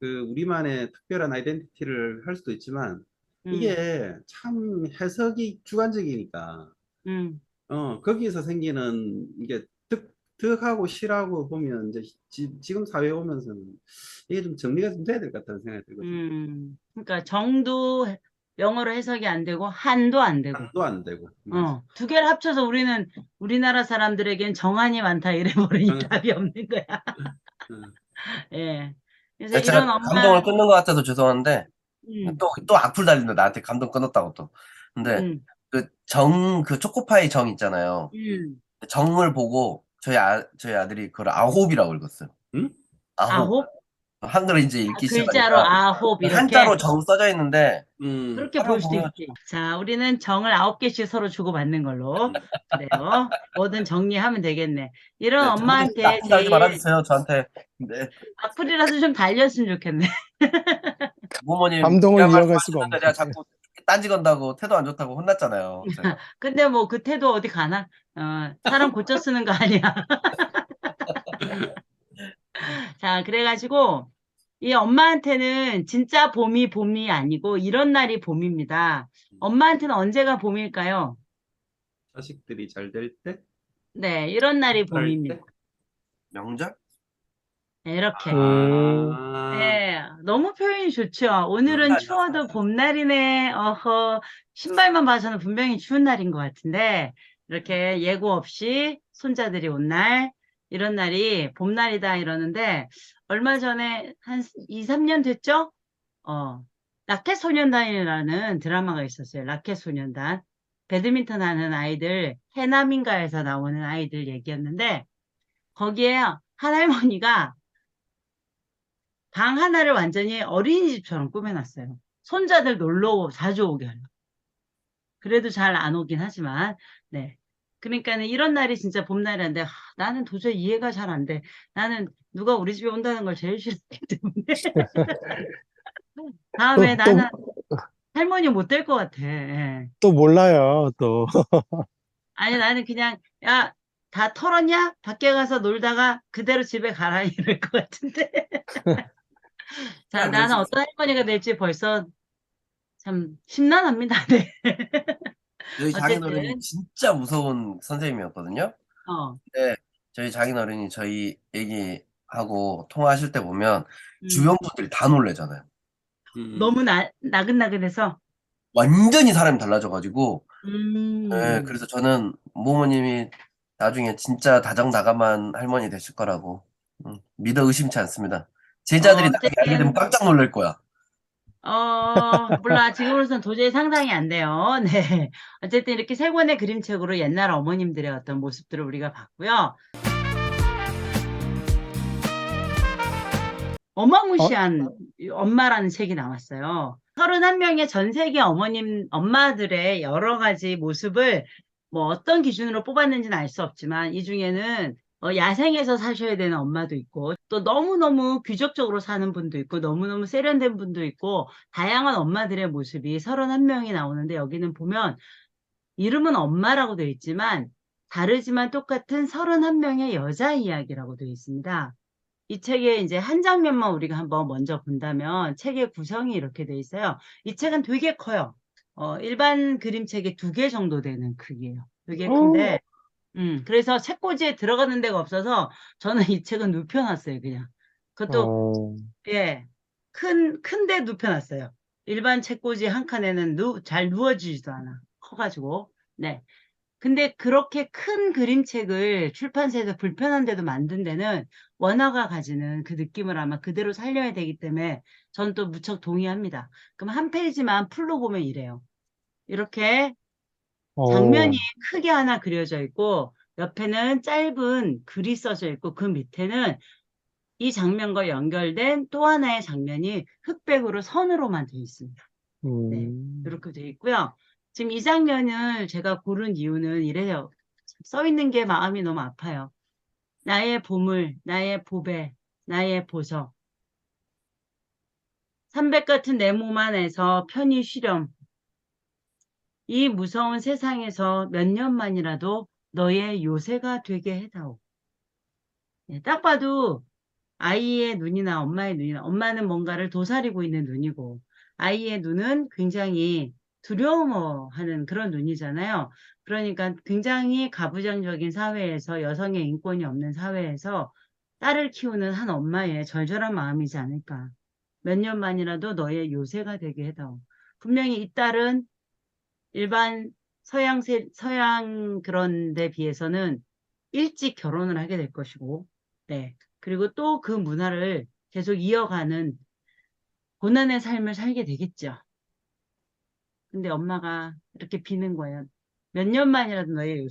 그 우리만의 특별한 아이덴티티를 할 수도 있지만 음, 이게 참 해석이 주관적이니까 음, 거기서 생기는 이게 득하고 실하고 보면 이제 지금 사회에 오면서는 이게 좀 정리가 좀 돼야 될 것 같다는 생각이 들거든요. 그러니까 정도 영어로 해석이 안 되고 한도 안 되고. 도 안 되고 맞아. 두 개를 합쳐서 우리나라 사람들에겐 정한이 많다 이래버리니 정- 답이 없는 거야. 음, 예. 그래서 아, 이런 제가 감동을 끊는 것 같아서 죄송한데, 음, 또 악플 달린다. 나한테 감동 끊었다고 또. 근데, 음, 그 초코파이 정 있잖아요. 음. 정을 보고, 저희 아들이 그걸 아홉이라고 읽었어요. 음? 아홉. 아홉? 한글을 이제 읽기 글자로 시작하니까. 아홉 이렇게? 한자로 정 써져 있는데, 음, 그렇게 볼 화면 수도 보면, 있지. 자, 우리는 정을 9개씩 서로 주고받는 걸로. 그래요. 뭐든 정리하면 되겠네. 이런 네, 저한테 엄마한테 악플 달지 제일 말아주세요, 저한테. 네. 악플이라도 좀 달렸으면 좋겠네. 부모님, 감동을 귀한 말씀 이어갈 수가 하시는데 없네. 내가 자꾸 딴지 건다고 태도 안 좋다고 혼났잖아요, 제가. 근데 뭐 그 태도 어디 가나? 사람 고쳐 쓰는 거 아니야. 자, 그래가지고 이 엄마한테는 진짜 봄이 아니고 이런 날이 봄입니다. 엄마한테는 언제가 봄일까요? 자식들이 잘 될 때, 네, 이런 날이 할 봄입니다. 때. 명절? 네, 이렇게. 음, 네, 너무 표현이 좋죠. 오늘은 아, 추워도 봄날이네. 어허, 신발만 봐서는 분명히 추운 날인 것 같은데, 이렇게 예고 없이 손자들이 온 날, 이런 날이 봄날이다 이러는데, 얼마 전에 한 2, 3년 됐죠? 라켓소년단이라는 드라마가 있었어요. 라켓소년단. 배드민턴 하는 아이들, 해남인가에서 나오는 아이들 얘기였는데, 거기에 한 할머니가 방 하나를 완전히 어린이집처럼 꾸며놨어요. 손자들 놀러 자주 오게 하려고. 그래도 잘 안 오긴 하지만, 네. 그러니까는 이런 날이 진짜 봄날인데, 나는 도저히 이해가 잘 안 돼. 나는 누가 우리 집에 온다는 걸 제일 싫어하기 때문에. 다음에 또, 또, 나는 할머니 못 될 것 같아. 예. 또 몰라요, 또. 아니, 나는 그냥, 야, 다 털었냐? 밖에 가서 놀다가 그대로 집에 가라. 이럴 것 같은데. 자, 그냥 나는 그러지. 어떤 할머니가 될지 벌써 참 심란합니다. 네. 저희 장인어른이 어쨌든, 진짜 무서운 선생님이었거든요. 어, 근데 저희 장인어른이 저희 얘기하고 통화하실 때 보면 음, 주변 분들이 다 놀래잖아요. 너무 나긋나긋해서, 완전히 사람이 달라져가지고, 네, 음, 그래서 저는 모모님이 나중에 진짜 다정다감한 할머니 되실 거라고 믿어 의심치 않습니다. 제자들이 나중에 알게 되면 어쨌든, 깜짝 놀랄 거야. 몰라. 지금으로선 도저히 상상이 안 돼요. 네. 어쨌든 이렇게 세 권의 그림책으로 옛날 어머님들의 어떤 모습들을 우리가 봤고요. 어, 어마무시한 엄마라는 책이 나왔어요. 31명의 전 세계 엄마들의 여러 가지 모습을 뭐 어떤 기준으로 뽑았는지는 알 수 없지만 이 중에는 야생에서 사셔야 되는 엄마도 있고 또 너무너무 귀족적으로 사는 분도 있고 너무너무 세련된 분도 있고 다양한 엄마들의 모습이 31명이 나오는데 여기는 보면 이름은 엄마라고 되어 있지만 다르지만 똑같은 31명의 여자 이야기라고 되어 있습니다. 이 책의 이제 한 장면만 우리가 한번 먼저 본다면 책의 구성이 이렇게 돼 있어요. 이 책은 되게 커요. 일반 그림책의 2개 정도 되는 크기예요. 되게 큰데, 그래서 책꽂이에 들어가는 데가 없어서 저는 이 책은 눕혀놨어요, 그냥. 그것도, 어, 예, 큰데 눕혀놨어요. 일반 책꽂이 한 칸에는 잘 누워지지도 않아. 커가지고. 네. 근데 그렇게 큰 그림책을 출판사에서 불편한데도 만든 데는 원화가 가지는 그 느낌을 아마 그대로 살려야 되기 때문에 전 또 무척 동의합니다. 그럼 한 페이지만 풀로 보면 이래요. 이렇게 장면이 크게 하나 그려져 있고 옆에는 짧은 글이 써져 있고 그 밑에는 이 장면과 연결된 또 하나의 장면이 흑백으로 선으로만 되어 있습니다. 네, 이렇게 되어 있고요. 지금 이 장면을 제가 고른 이유는 이래요. 써 있는 게 마음이 너무 아파요. 나의 보물, 나의 보배, 나의 보석. 300 같은 내 몸 안에서 편히 쉬렴. 이 무서운 세상에서 몇 년만이라도 너의 요새가 되게 해다오. 네, 딱 봐도 아이의 눈이나 엄마의 눈이나 엄마는 뭔가를 도사리고 있는 눈이고 아이의 눈은 굉장히 두려워하는 그런 눈이잖아요. 그러니까 굉장히 가부장적인 사회에서 여성의 인권이 없는 사회에서 딸을 키우는 한 엄마의 절절한 마음이지 않을까. 몇 년만이라도 너의 요새가 되게 해다오. 분명히 이 딸은 일반 서양 그런 데 비해서는 일찍 결혼을 하게 될 것이고, 네. 그리고 또 그 문화를 계속 이어가는 고난의 삶을 살게 되겠죠. 근데 엄마가 이렇게 비는 거예요. 몇 년만이라도 너의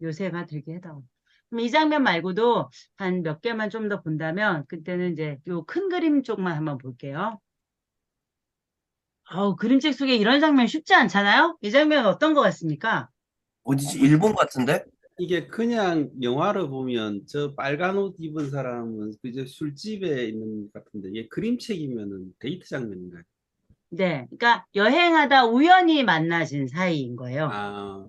요새가 되게 해다오. 그럼 이 장면 말고도 한 몇 개만 좀 더 본다면, 그때는 이제 요 큰 그림 쪽만 한번 볼게요. 그림책 속에 이런 장면 쉽지 않잖아요? 이 장면 어떤 것 같습니까? 어디지? 일본 같은데? 이게 그냥 영화를 보면 저 빨간 옷 입은 사람은 그저 술집에 있는 것 같은데 이게 그림책이면은 데이트 장면인가요? 네. 그러니까 여행하다 우연히 만나신 사이인 거예요. 아,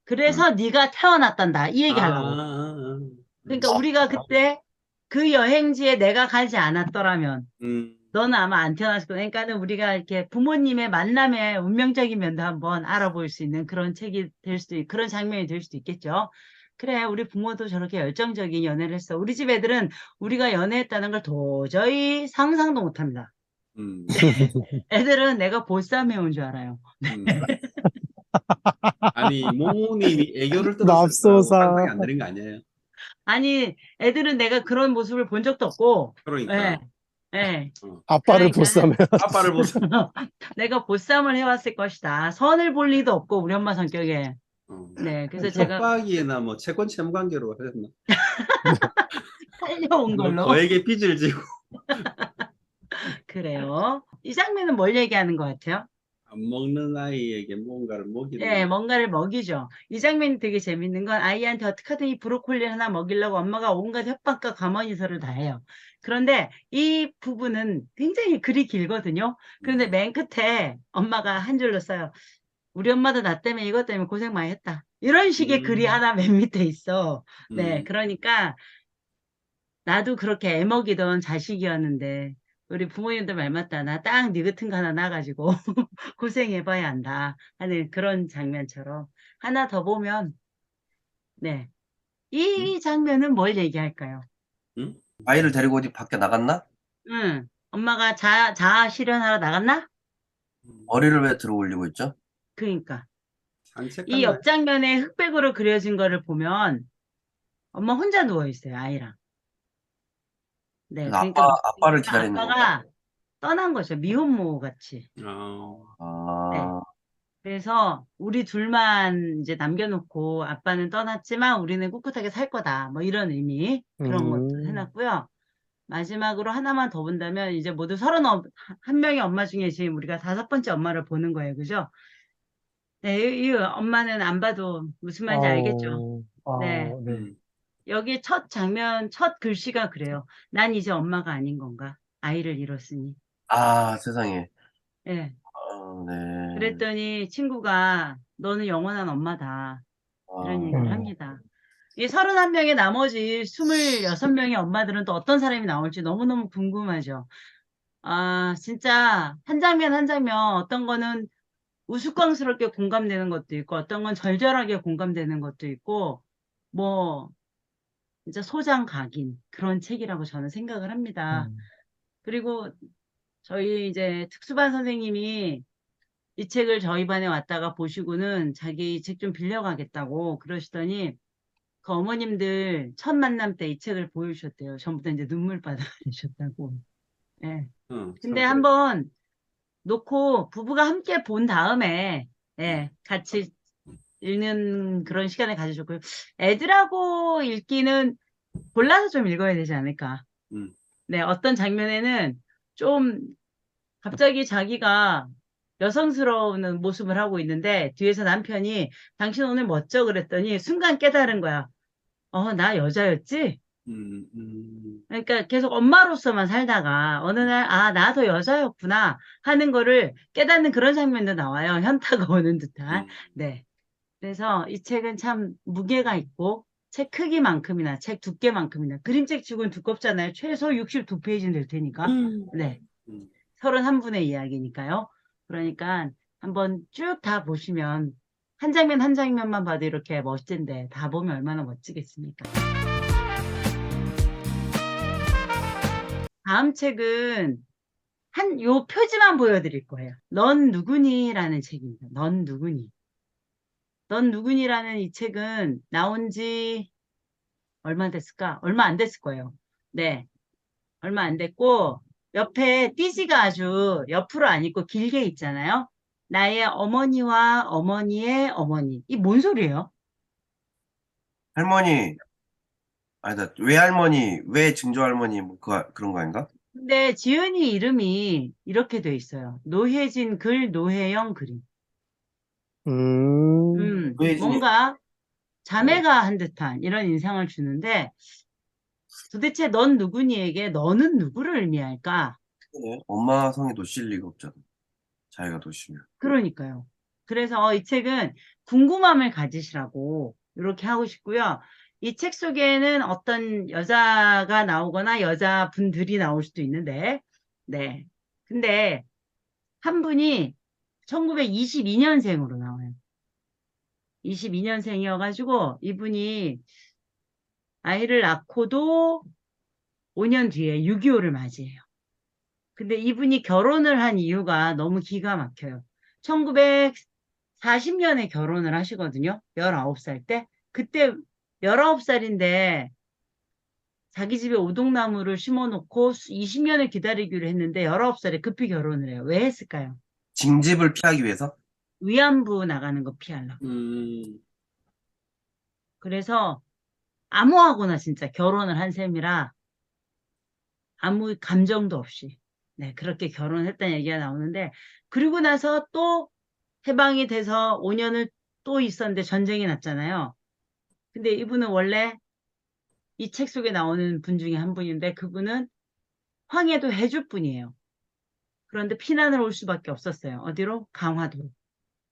그래서 네가 태어났단다. 이 얘기 하려고. 그러니까 우리가 그때 그 여행지에 내가 가지 않았더라면 음, 너는 아마 안 태어났을 거야. 그러니까는 우리가 이렇게 부모님의 만남의 운명적인 면도 한번 알아볼 수 있는 그런 책이 될 수도 그런 장면이 될 수도 있겠죠. 그래, 우리 부모도 저렇게 열정적인 연애를 했어. 우리 집 애들은 우리가 연애했다는 걸 도저히 상상도 못 합니다. 음, 애들은 내가 보쌈해 온 줄 알아요. 음. 아니 모모님이 애교를 떨었을 거라고 맙소사. 상상이 안 되는 거 아니에요? 아니, 애들은 내가 그런 모습을 본 적도 없고, 예, 그러니까 예. 아빠를 그러니까는 보쌈해. 아빠를 보세요. 내가 보쌈을 해왔을 것이다. 선을 볼 리도 없고, 우리 엄마 성격에. 어. 네, 그래서 제가 협박이나 뭐 채권 채무 관계로 하셨나? 살려온 뭐 걸로. 거액의 빚을 지고 그래요. 이 장면은 뭘 얘기하는 것 같아요? 안 먹는 아이에게 무언가를 먹이는 네, 거. 뭔가를 먹이죠. 이 장면이 되게 재밌는 건 아이한테 어떻게든 이 브로콜리 하나 먹이려고 엄마가 온갖 협박과 감언이설을 다 해요. 그런데 이 부분은 굉장히 글이 길거든요. 그런데 맨 끝에 엄마가 한 줄로 써요. 우리 엄마도 나 때문에 이것 때문에 고생 많이 했다. 이런 식의 글이 하나 맨 밑에 있어. 네, 음, 그러니까 나도 그렇게 애먹이던 자식이었는데 우리 부모님들 말 맞다. 나 딱 네 같은 거 하나 나가지고 고생해봐야 한다 하는 그런 장면처럼 하나 더 보면 네, 음, 이 장면은 뭘 얘기할까요? 음? 아이를 데리고 어디 밖에 나갔나? 응, 엄마가 자아 실현하러 나갔나? 머리를 왜 들어 올리고 있죠? 그러니까 산책 이 갔나? 옆장면에 흑백으로 그려진 거를 보면 엄마 혼자 누워 있어요, 아이랑. 네, 그래서 그러니까 무슨 아빠를 얘기냐면 기다리는 건가? 아빠가 떠난 거죠, 미혼모 같이. 어, 네. 아, 그래서 우리 둘만 이제 남겨놓고 아빠는 떠났지만 우리는 꿋꿋하게 살 거다. 뭐 이런 의미 그런 것도 해놨고요. 마지막으로 하나만 더 본다면 이제 모두 31명의 엄마 중에 지금 우리가 5번째 엄마를 보는 거예요. 그죠? 네, 이 엄마는 안 봐도 무슨 말인지 알겠죠? 네. 네. 여기 첫 장면, 첫 글씨가 그래요. 난 이제 엄마가 아닌 건가? 아이를 잃었으니. 세상에. 예. 네. 그랬더니 친구가 너는 영원한 엄마다. 이런 아, 얘기를 합니다. 이 31명의 나머지 26명의 엄마들은 또 어떤 사람이 나올지 너무너무 궁금하죠. 진짜 한 장면 한 장면 어떤 거는 우스꽝스럽게 공감되는 것도 있고 어떤 건 절절하게 공감되는 것도 있고 뭐 진짜 소장각인 그런 책이라고 저는 생각을 합니다. 그리고 저희 이제 특수반 선생님이 이 책을 저희 반에 왔다가 보시고는 자기 책 좀 빌려가겠다고 그러시더니 그 어머님들 첫 만남 때 이 책을 보여주셨대요. 전부 다 이제 눈물바다 내셨다고. 예. 근데 참 그래. 한번 놓고 부부가 함께 본 다음에 예, 같이 읽는 그런 시간을 가져줬고요. 애들하고 읽기는 골라서 좀 읽어야 되지 않을까. 음. 네, 어떤 장면에는 좀 갑자기 자기가 여성스러운 모습을 하고 있는데 뒤에서 남편이 당신 오늘 멋져 그랬더니 순간 깨달은 거야. 나 여자였지? 그러니까 계속 엄마로서만 살다가 어느 날, 나도 여자였구나 하는 거를 깨닫는 그런 장면도 나와요. 현타가 오는 듯한. 네. 그래서 이 책은 참 무게가 있고 책 크기만큼이나 책 두께만큼이나 그림책 치고는 두껍잖아요. 최소 62페이지는 될 테니까. 네. 음. 31분의 이야기니까요. 그러니까 한번 쭉 다 보시면 한 장면 한 장면만 봐도 이렇게 멋진데 다 보면 얼마나 멋지겠습니까? 다음 책은 요 표지만 보여드릴 거예요. 넌 누구니라는 책입니다. 넌 누구니. 넌 누구니라는 이 책은 나온 지 얼마 됐을까? 얼마 안 됐을 거예요. 네. 얼마 안 됐고, 옆에 띠지가 아주 옆으로 안 있고 길게 있잖아요. 나의 어머니와 어머니의 어머니. 이 뭔 소리예요? 할머니, 아니다. 외할머니, 외증조할머니, 뭐, 그런 거 아닌가? 근데 지은이 이름이 이렇게 돼 있어요. 노혜진 글, 노혜영 그림. 외진이, 뭔가 자매가 한 듯한 이런 인상을 주는데 도대체 넌 누구니에게 너는 누구를 의미할까? 엄마 성이 노실 리가 없잖아. 자기가 노시면. 그러니까요. 그래서 이 책은 궁금함을 가지시라고 이렇게 하고 싶고요. 이 책 속에는 어떤 여자가 나오거나 여자분들이 나올 수도 있는데, 네. 근데 한 분이 1922년생으로 나와요. 22년생이어가지고 이분이 아이를 낳고도 5년 뒤에 6.25를 맞이해요. 근데 이분이 결혼을 한 이유가 너무 기가 막혀요. 1940년에 결혼을 하시거든요. 19살 때. 그때 19살인데 자기 집에 오동나무를 심어놓고 20년을 기다리기로 했는데 19살에 급히 결혼을 해요. 왜 했을까요? 징집을 피하기 위해서? 위안부 나가는 거 피하려고. 음. 그래서 아무하고나 진짜 결혼을 한 셈이라 아무 감정도 없이 네, 그렇게 결혼했다는 얘기가 나오는데 그리고 나서 또 해방이 돼서 5년을 또 있었는데 전쟁이 났잖아요. 근데 이분은 원래 이 책 속에 나오는 분 중에 한 분인데 그분은 황해도 해주 분이에요. 그런데 피난을 올 수밖에 없었어요. 어디로? 강화도로.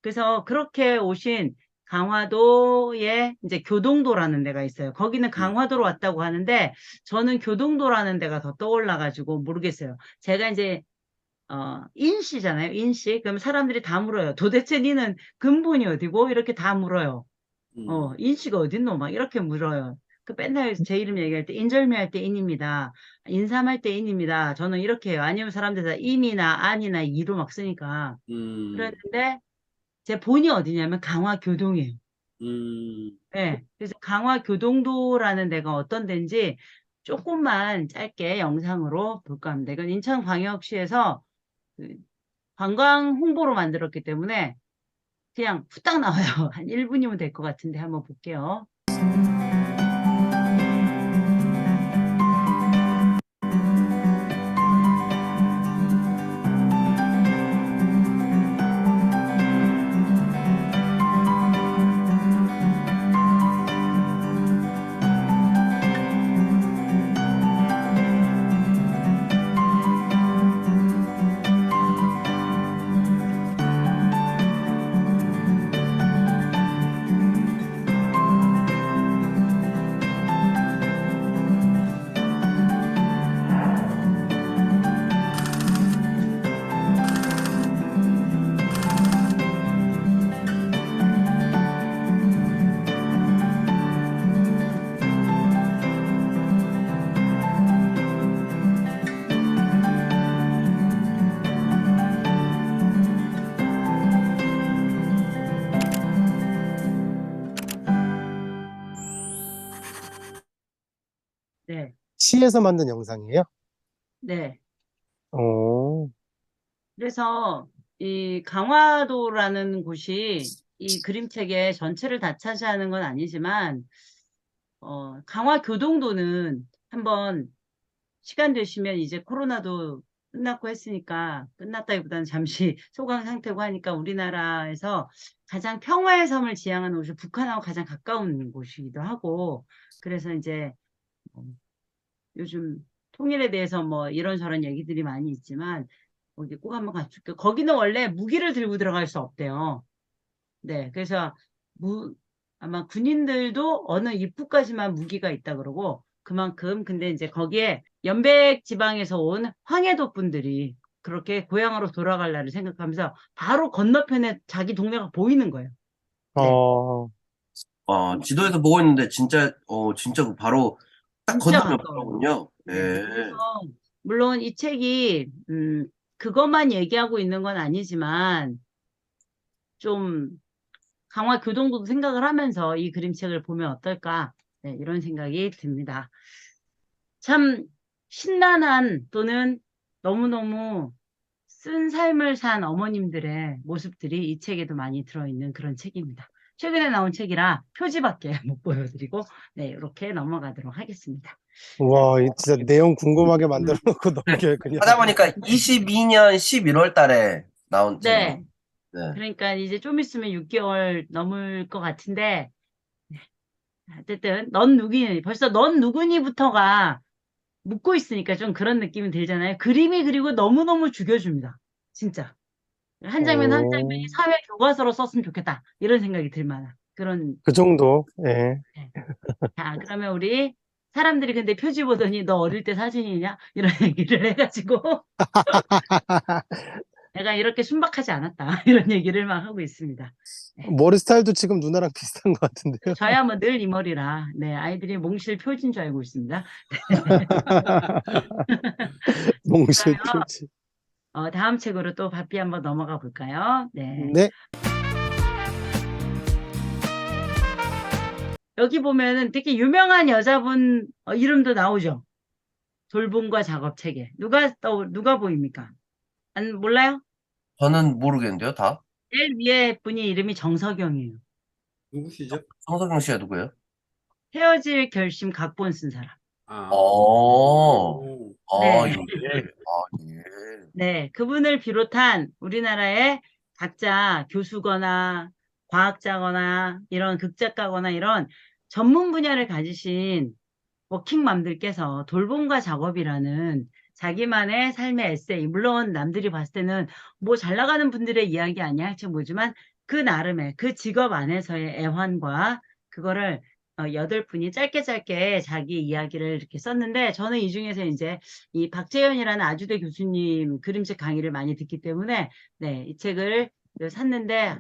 그래서 그렇게 오신 강화도에 이제 교동도라는 데가 있어요. 거기는 강화도로 왔다고 하는데 저는 교동도라는 데가 더 떠올라가지고 모르겠어요. 제가 이제 인시잖아요. 인시. 그럼 사람들이 다 물어요. 도대체 니는 근본이 어디고? 이렇게 다 물어요. 인시가 어딨노? 막 이렇게 물어요. 그 맨날 제 이름 얘기할 때 인절미할 때 인입니다. 인삼할 때 인입니다. 저는 이렇게 해요. 아니면 사람들 다 임이나 안이나 이로 막 쓰니까. 그랬는데 제 본이 어디냐면 강화교동이에요. 네. 그래서 강화교동도라는 데가 어떤 데인지 조금만 짧게 영상으로 볼까 합니다. 이건 인천광역시에서 그 관광 홍보로 만들었기 때문에 그냥 후딱 나와요. 한 1분이면 될 것 같은데 한번 볼게요. 네. 시에서 만든 영상이에요? 네. 어, 그래서 이 강화도라는 곳이 이 그림책의 전체를 다 차지하는 건 아니지만, 강화 교동도는 한번 시간 되시면 이제 코로나도 끝났고 했으니까, 끝났다기보다는 잠시 소강 상태고 하니까 우리나라에서 가장 평화의 섬을 지향하는 곳이 북한하고 가장 가까운 곳이기도 하고, 그래서 이제 어, 요즘 통일에 대해서 뭐 이런저런 얘기들이 많이 있지만, 거기 꼭 한번 가줄게요. 거기는 원래 무기를 들고 들어갈 수 없대요. 네, 그래서 아마 군인들도 어느 입구까지만 무기가 있다 그러고, 그만큼 근데 이제 거기에 연백 지방에서 온 황해도 분들이 그렇게 고향으로 돌아갈 날을 생각하면서 바로 건너편에 자기 동네가 보이는 거예요. 네, 어, 지도에서 보고 있는데 진짜 바로 딱 진짜 건너면 가까워요. 바로군요. 네, 예. 그래서 물론 이 책이 그것만 얘기하고 있는 건 아니지만 좀 강화 교동도 생각을 하면서 이 그림책을 보면 어떨까? 네, 이런 생각이 듭니다. 참 신난한 또는 너무너무 쓴 삶을 산 어머님들의 모습들이 이 책에도 많이 들어있는 그런 책입니다. 최근에 나온 책이라 표지밖에 못 보여드리고, 네, 이렇게 넘어가도록 하겠습니다. 와, 이 진짜 내용 궁금하게 만들어 놓고 네. 넘겨요, 그냥. 찾아보니까 22년 11월 달에 나온 책이네요. 네, 네. 그러니까 이제 좀 있으면 6개월 넘을 것 같은데, 어쨌든 벌써 넌 누구니부터가 묻고 있으니까 좀 그런 느낌이 들잖아요. 그림이 그리고 너무너무 죽여줍니다. 진짜. 한 장면 한 장면이 오, 사회 교과서로 썼으면 좋겠다. 이런 생각이 들 만한 그런. 그 정도, 예. 네. 자, 그러면 우리 사람들이 근데 표지 보더니 너 어릴 때 사진이냐? 이런 얘기를 해가지고 내가 이렇게 순박하지 않았다. 이런 얘기를 막 하고 있습니다. 네. 머리 스타일도 지금 누나랑 비슷한 것 같은데요. 저야 뭐 늘 이 머리라, 네, 아이들이 몽실 표지인 줄 알고 있습니다. 몽실 그러면 표지. 다음 책으로 또 바삐 한번 넘어가 볼까요? 네. 네. 여기 보면은 되게 유명한 여자분 이름도 나오죠. 돌봄과 작업 체계. 누가 보입니까? 몰라요? 저는 모르겠는데요, 다. 제일 위에 분이 이름이 정석영이에요. 누구시죠? 성석영 씨가 누구예요? 헤어질 결심 각본 쓴 사람. 아, 어, 네. 예. 예. 네. 그분을 비롯한 우리나라의 각자 교수거나 과학자거나 이런 극작가거나 이런 전문 분야를 가지신 워킹맘들께서 돌봄과 작업이라는 자기만의 삶의 에세이, 물론 남들이 봤을 때는 뭐 잘 나가는 분들의 이야기 아니야 할지 모르지만 그 나름의 그 직업 안에서의 애환과 그거를 8분이 짧게 짧게 자기 이야기를 이렇게 썼는데 저는 이 중에서 이제 이 박재현이라는 아주대 교수님 그림책 강의를 많이 듣기 때문에 네, 이 책을 샀는데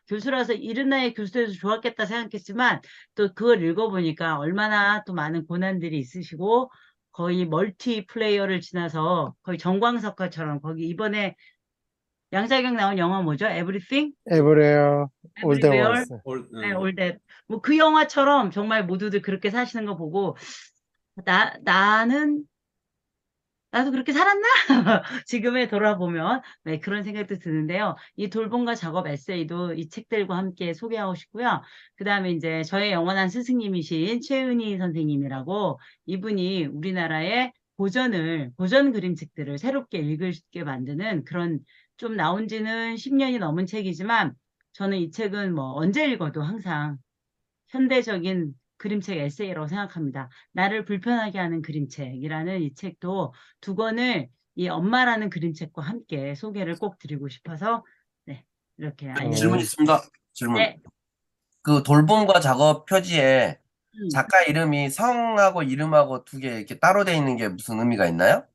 교수라서 이른 나이에 교수돼서 좋았겠다 생각했지만 또 그걸 읽어보니까 얼마나 또 많은 고난들이 있으시고 거의 멀티 플레이어를 지나서 거의 정광석화처럼 거기 이번에 양자경 나온 영화 뭐죠? Everything? 에브레어, 올덴 Everywhere? 원스. 네, All That. 뭐 그 영화처럼 정말 모두들 그렇게 사시는 거 보고 나도 그렇게 살았나? 지금에 돌아보면 네, 그런 생각도 드는데요. 이 돌봄과 작업 에세이도 이 책들과 함께 소개하고 싶고요. 그 다음에 이제 저의 영원한 스승님이신 최은희 선생님이라고 이분이 우리나라의 고전 그림책들을 새롭게 읽을 수 있게 만드는 그런 좀 나온 지는 10년이 넘은 책이지만 저는 이 책은 뭐 언제 읽어도 항상 현대적인 그림책 에세이라고 생각합니다. 나를 불편하게 하는 그림책이라는 이 책도 두 권을 이 엄마라는 그림책과 함께 소개를 꼭 드리고 싶어서 네, 이렇게 질문 알려드립니다. 있습니다. 질문. 네. 그 돌봄과 작업 표지에 음, 작가 이름이 성하고 이름하고 두 개 이렇게 따로 돼 있는 게 무슨 의미가 있나요?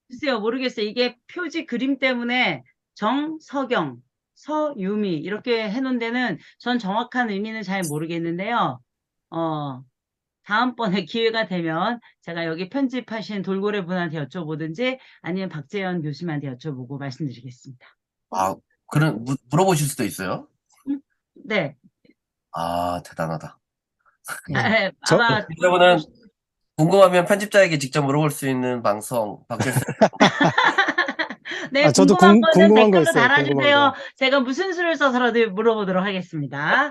글쎄요, 모르겠어요. 이게 표지 그림 때문에 정석영, 서유미 이렇게 해놓은 데는 전 정확한 의미는 잘 모르겠는데요. 다음번에 기회가 되면 제가 여기 편집하신 돌고래 분한테 여쭤보든지 아니면 박재현 교수님한테 여쭤보고 말씀드리겠습니다. 물어보실 수도 있어요? 네. 대단하다. 저, 아마 여러분은 궁금하면 편집자에게 직접 물어볼 수 있는 방송, 박재수. 네, 저도 궁금한 거는 궁금한 거 댓글로 있어요. 궁금한 달아주세요. 거. 제가 무슨 수를 써서라도 물어보도록 하겠습니다.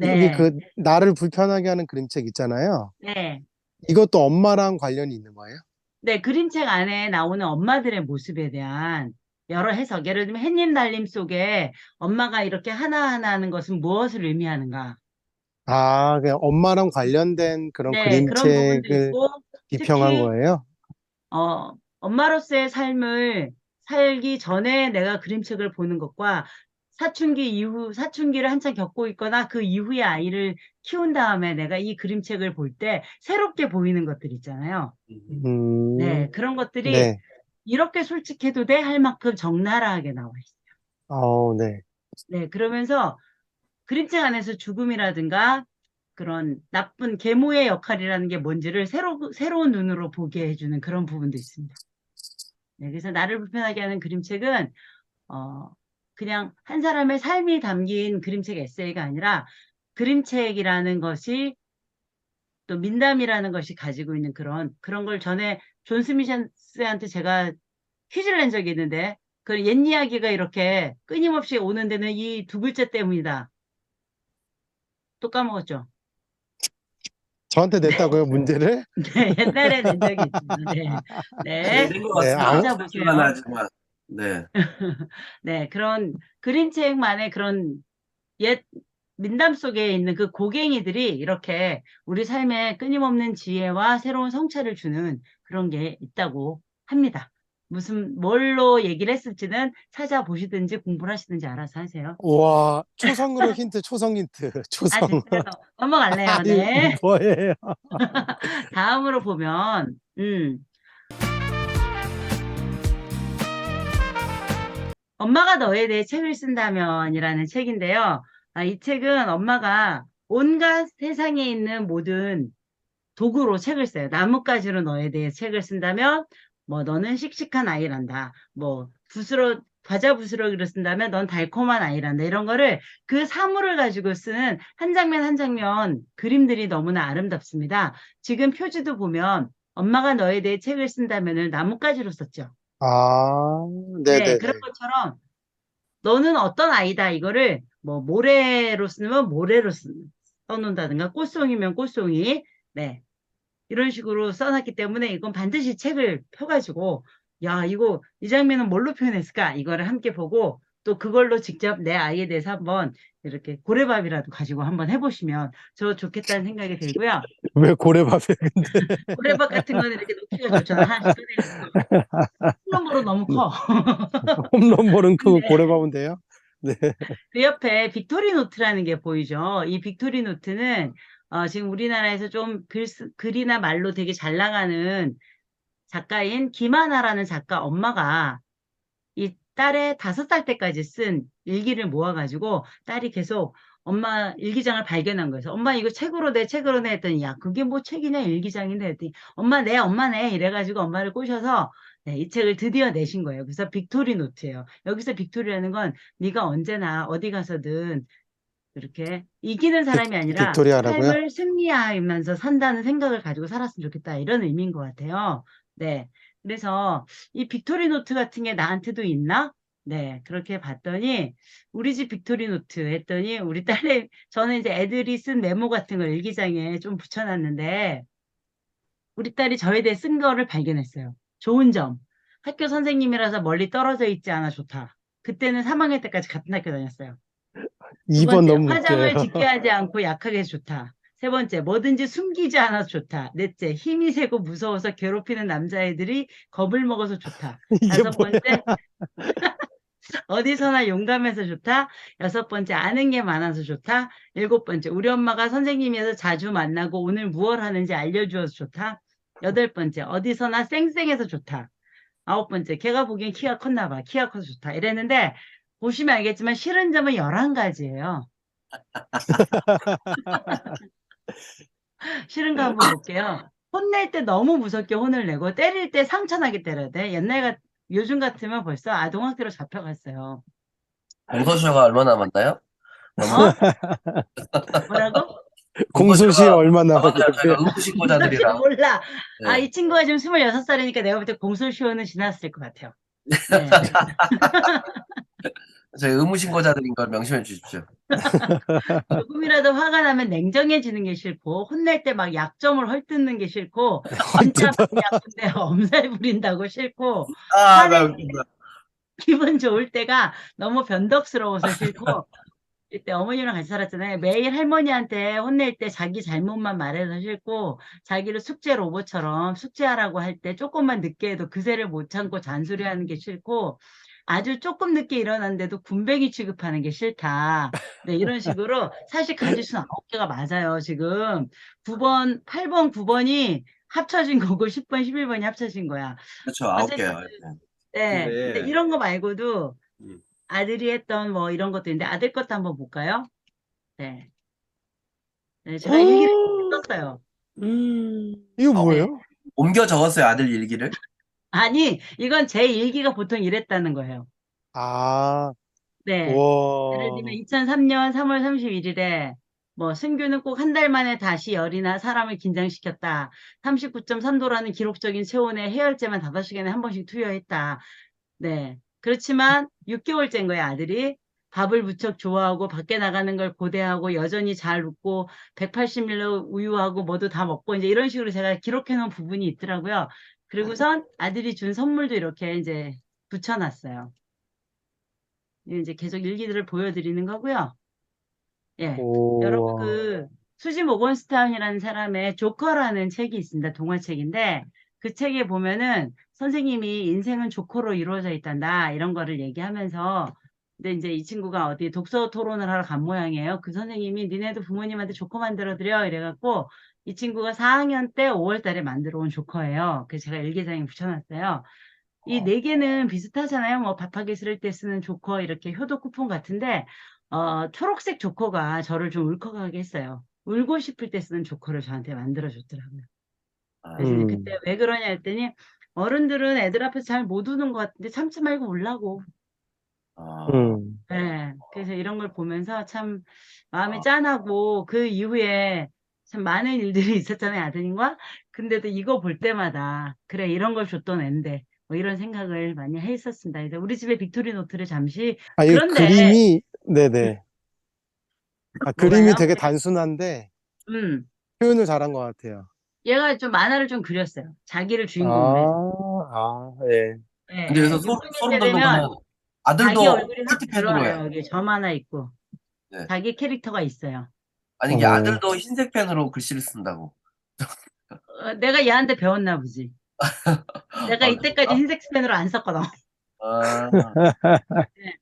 여기 네, 나를 불편하게 하는 그림책 있잖아요. 네. 이것도 엄마랑 관련이 있는 거예요? 네, 그림책 안에 나오는 엄마들의 모습에 대한 여러 해석. 예를 들면 햇님 달님 속에 엄마가 이렇게 하나하나 하는 것은 무엇을 의미하는가. 그냥 엄마랑 관련된 그런 네, 그런 부분도 그림책을 있고, 비평한 특히 거예요? 엄마로서의 삶을 살기 전에 내가 그림책을 보는 것과 사춘기 이후, 사춘기를 한창 겪고 있거나 그 이후에 아이를 키운 다음에 내가 이 그림책을 볼 때 새롭게 보이는 것들 있잖아요. 네, 그런 것들이 네. 이렇게 솔직해도 돼? 할 만큼 적나라하게 나와 있어요. 네. 네, 그러면서 그림책 안에서 죽음이라든가 그런 나쁜 계모의 역할이라는 게 뭔지를 새로운 눈으로 보게 해주는 그런 부분도 있습니다. 네, 그래서 나를 불편하게 하는 그림책은 그냥 한 사람의 삶이 담긴 그림책 에세이가 아니라 그림책이라는 것이 또 민담이라는 것이 가지고 있는 그런 걸 전에 존 스미스한테 제가 퀴즈를 낸 적이 있는데 그 옛 이야기가 이렇게 끊임없이 오는 데는 이 두 글자 때문이다. 또 까먹었죠. 저한테 냈다고요, 문제를? 네, 옛날에 낸 적이 있습니다. 네, 네, 낸것 네, 같습니다. 찾아보세요. 하지만 네. 네, 그런 그림책만의 그런 옛 민담 속에 있는 그 고갱이들이 이렇게 우리 삶에 끊임없는 지혜와 새로운 성찰을 주는 그런 게 있다고 합니다. 뭘로 얘기를 했을지는 찾아보시든지 공부를 하시든지 알아서 하세요. 와, 초성으로 힌트, 초성 힌트, 아, 초성. 진짜요? 넘어갈래요. 이거 네. 뭐예요? 다음으로 보면, 엄마가 너에 대해 책을 쓴다면이라는 책인데요. 이 책은 엄마가 온갖 세상에 있는 모든 도구로 책을 써요. 나뭇가지로 너에 대해 책을 쓴다면, 뭐, 너는 씩씩한 아이란다. 뭐, 과자 부스러기로 쓴다면, 넌 달콤한 아이란다. 이런 거를 그 사물을 가지고 쓰는 한 장면 한 장면 그림들이 너무나 아름답습니다. 지금 표지도 보면, 엄마가 너에 대해 책을 쓴다면을 나뭇가지로 썼죠. 네, 네네네. 그런 것처럼, 너는 어떤 아이다. 이거를, 뭐, 모래로 쓰면 모래로 써놓는다든가, 꽃송이면 꽃송이. 네. 이런 식으로 써놨기 때문에 이건 반드시 책을 펴가지고 야 이거 이 장면은 뭘로 표현했을까 이거를 함께 보고 또 그걸로 직접 내 아이에 대해서 한번 이렇게 고래밥이라도 가지고 한번 해보시면 저 좋겠다는 생각이 들고요. 왜 고래밥에 근데? 고래밥 같은 거는 이렇게 놓기가 좋잖아. 하나씩 꺼내가지고. 홈런볼은 너무 커. 홈런볼은 크고 근데 고래밥은 돼요? 네. 그 옆에 빅토리노트라는 게 보이죠. 이 빅토리노트는 지금 우리나라에서 좀 글이나 말로 되게 잘 나가는 작가인 김하나라는 작가 엄마가 이 딸의 5살 때까지 쓴 일기를 모아가지고 딸이 계속 엄마 일기장을 발견한 거예요. 엄마 이거 책으로 내 책으로 내 했더니 야 그게 뭐 책이냐 일기장인데 했더니 엄마 내 이래가지고 엄마를 꼬셔서 네, 이 책을 드디어 내신 거예요. 그래서 빅토리 노트예요. 여기서 빅토리라는 건 네가 언제나 어디 가서든 이렇게 이기는 사람이 아니라 빅토리아라고요? 삶을 승리하면서 산다는 생각을 가지고 살았으면 좋겠다. 이런 의미인 것 같아요. 네. 그래서 이 빅토리노트 같은 게 나한테도 있나? 네. 그렇게 봤더니 우리 집 빅토리노트 했더니 우리 딸의 저는 이제 애들이 쓴 메모 같은 걸 일기장에 좀 붙여놨는데 우리 딸이 저에 대해 쓴 거를 발견했어요. 좋은 점. 학교 선생님이라서 멀리 떨어져 있지 않아 좋다. 그때는 3학년 때까지 같은 학교 다녔어요. 두 2번 번째, 너무 웃겨요. 화장을 짙게 하지 않고 약하게 해서 좋다. 세 번째, 뭐든지 숨기지 않아서 좋다. 넷째, 힘이 세고 무서워서 괴롭히는 남자애들이 겁을 먹어서 좋다. 이게 다섯 뭐야? 번째, 어디서나 용감해서 좋다. 여섯 번째, 아는 게 많아서 좋다. 일곱 번째, 우리 엄마가 선생님이어서 자주 만나고 오늘 무얼 하는지 알려주어서 좋다. 여덟 번째, 어디서나 쌩쌩해서 좋다. 아홉 번째, 걔가 보기엔 키가 컸나 봐. 키가 커서 좋다. 이랬는데, 보시면 알겠지만 싫은 점은 11가지예요. 싫은 거 한번 볼게요. 혼낼 때 너무 무섭게 혼을 내고 때릴 때 상처나게 때려야 돼. 요즘 같으면 벌써 아동학대로 잡혀갔어요. 공소시효가 얼마 남았나요? 어? 뭐라고? 공소시효 얼마 맞아요. 남았냐고요? 저희가 응급실고자들이랑 몰라. 네. 이 친구가 지금 26살이니까 내가 볼 때 공소시효는 지났을 것 같아요. 네. 저희 의무신고자들인 걸 명심해 주십시오. 조금이라도 화가 나면 냉정해지는 게 싫고, 혼낼 때 막 약점을 헐뜯는 게 싫고, 진짜 마음이 아픈데 엄살 부린다고 싫고, 아, 나 화낼 때 웃긴다. 기분 좋을 때가 너무 변덕스러워서 싫고, 이때 어머니랑 같이 살았잖아요. 매일 할머니한테 혼낼 때 자기 잘못만 말해서 싫고, 자기를 숙제 로봇처럼 숙제하라고 할 때 조금만 늦게 해도 그새를 못 참고 잔소리하는 게 싫고, 아주 조금 늦게 일어났는데도 군뱅이 취급하는 게 싫다. 네, 이런 식으로 사실 가지수는 9개가 맞아요. 지금 9번, 8번, 9번이 합쳐진 거고 10번, 11번이 합쳐진 거야. 그렇죠. 어쨌든 9개요. 네, 근데 근데 이런 거 말고도 음, 아들이 했던 뭐 이런 것도 있는데 아들 것도 한번 볼까요? 네. 네, 제가 일기를 썼어요. 이거 어, 뭐예요? 옮겨 적었어요, 아들 일기를. 아니, 이건 제 일기가 보통 이랬다는 거예요. 아, 네. 예를 들면 와. 2003년 3월 31일에 뭐 승규는 꼭 한 달 만에 다시 열이나 사람을 긴장시켰다. 39.3도라는 기록적인 체온에 해열제만 5시간에 한 번씩 투여했다. 네. 그렇지만 6개월째인 거예요, 아들이. 밥을 무척 좋아하고 밖에 나가는 걸 고대하고 여전히 잘 웃고 180ml 우유하고 뭐도 다 먹고 이제 이런 식으로 제가 기록해 놓은 부분이 있더라고요. 그리고선 아들이 준 선물도 이렇게 이제 붙여놨어요. 이제 계속 일기들을 보여드리는 거고요. 예. 여러분 오. 그 수지 모건스타운이라는 사람의 조커라는 책이 있습니다. 동화책인데 그 책에 보면은 선생님이 인생은 조커로 이루어져 있단다 이런 거를 얘기하면서 근데 이제 이 친구가 어디 독서 토론을 하러 간 모양이에요. 그 선생님이 니네도 부모님한테 조커 만들어 드려 이래갖고 이 친구가 4학년 때 5월 달에 만들어 온 조커예요. 그래서 제가 일기장에 붙여놨어요. 이 네 개는 비슷하잖아요. 뭐 밥하기 싫을 때 쓰는 조커 이렇게 효도 쿠폰 같은데 초록색 조커가 저를 좀 울컥하게 했어요. 울고 싶을 때 쓰는 조커를 저한테 만들어줬더라고요. 그래서 이제 음. 그때 왜 그러냐 했더니 어른들은 애들 앞에서 잘 못 우는 것 같은데 참지 말고 울라고. 아, 음. 네, 그래서 이런 걸 보면서 참 마음이 아, 짠하고 그 이후에 참 많은 일들이 있었잖아요, 아드님과. 근데도 이거 볼 때마다 그래 이런 걸 줬던 앤데 뭐 이런 생각을 많이 했었습니다. 그래서 우리 집에 빅토리노트를 잠시 아, 이 그런데 그림이, 네네. 아, 그림이 뭐가요? 되게 단순한데 음, 표현을 잘한 것 같아요. 얘가 좀 만화를 좀 그렸어요. 자기를 아, 주인공으로 해서. 예. 예, 근데 예. 여기서 6학년 소름 때 돋는 되면 거는 자기 아들도 얼굴이 확 화이트펜으로 해. 드러나요. 여기 점 하나 있고 네. 자기 캐릭터가 있어요. 아니, 이게 어, 아들도 흰색 펜으로 글씨를 쓴다고. 내가 얘한테 배웠나 보지. 내가 아, 이때까지 그런가? 흰색 스펜으로 안 썼거든. 아, 네.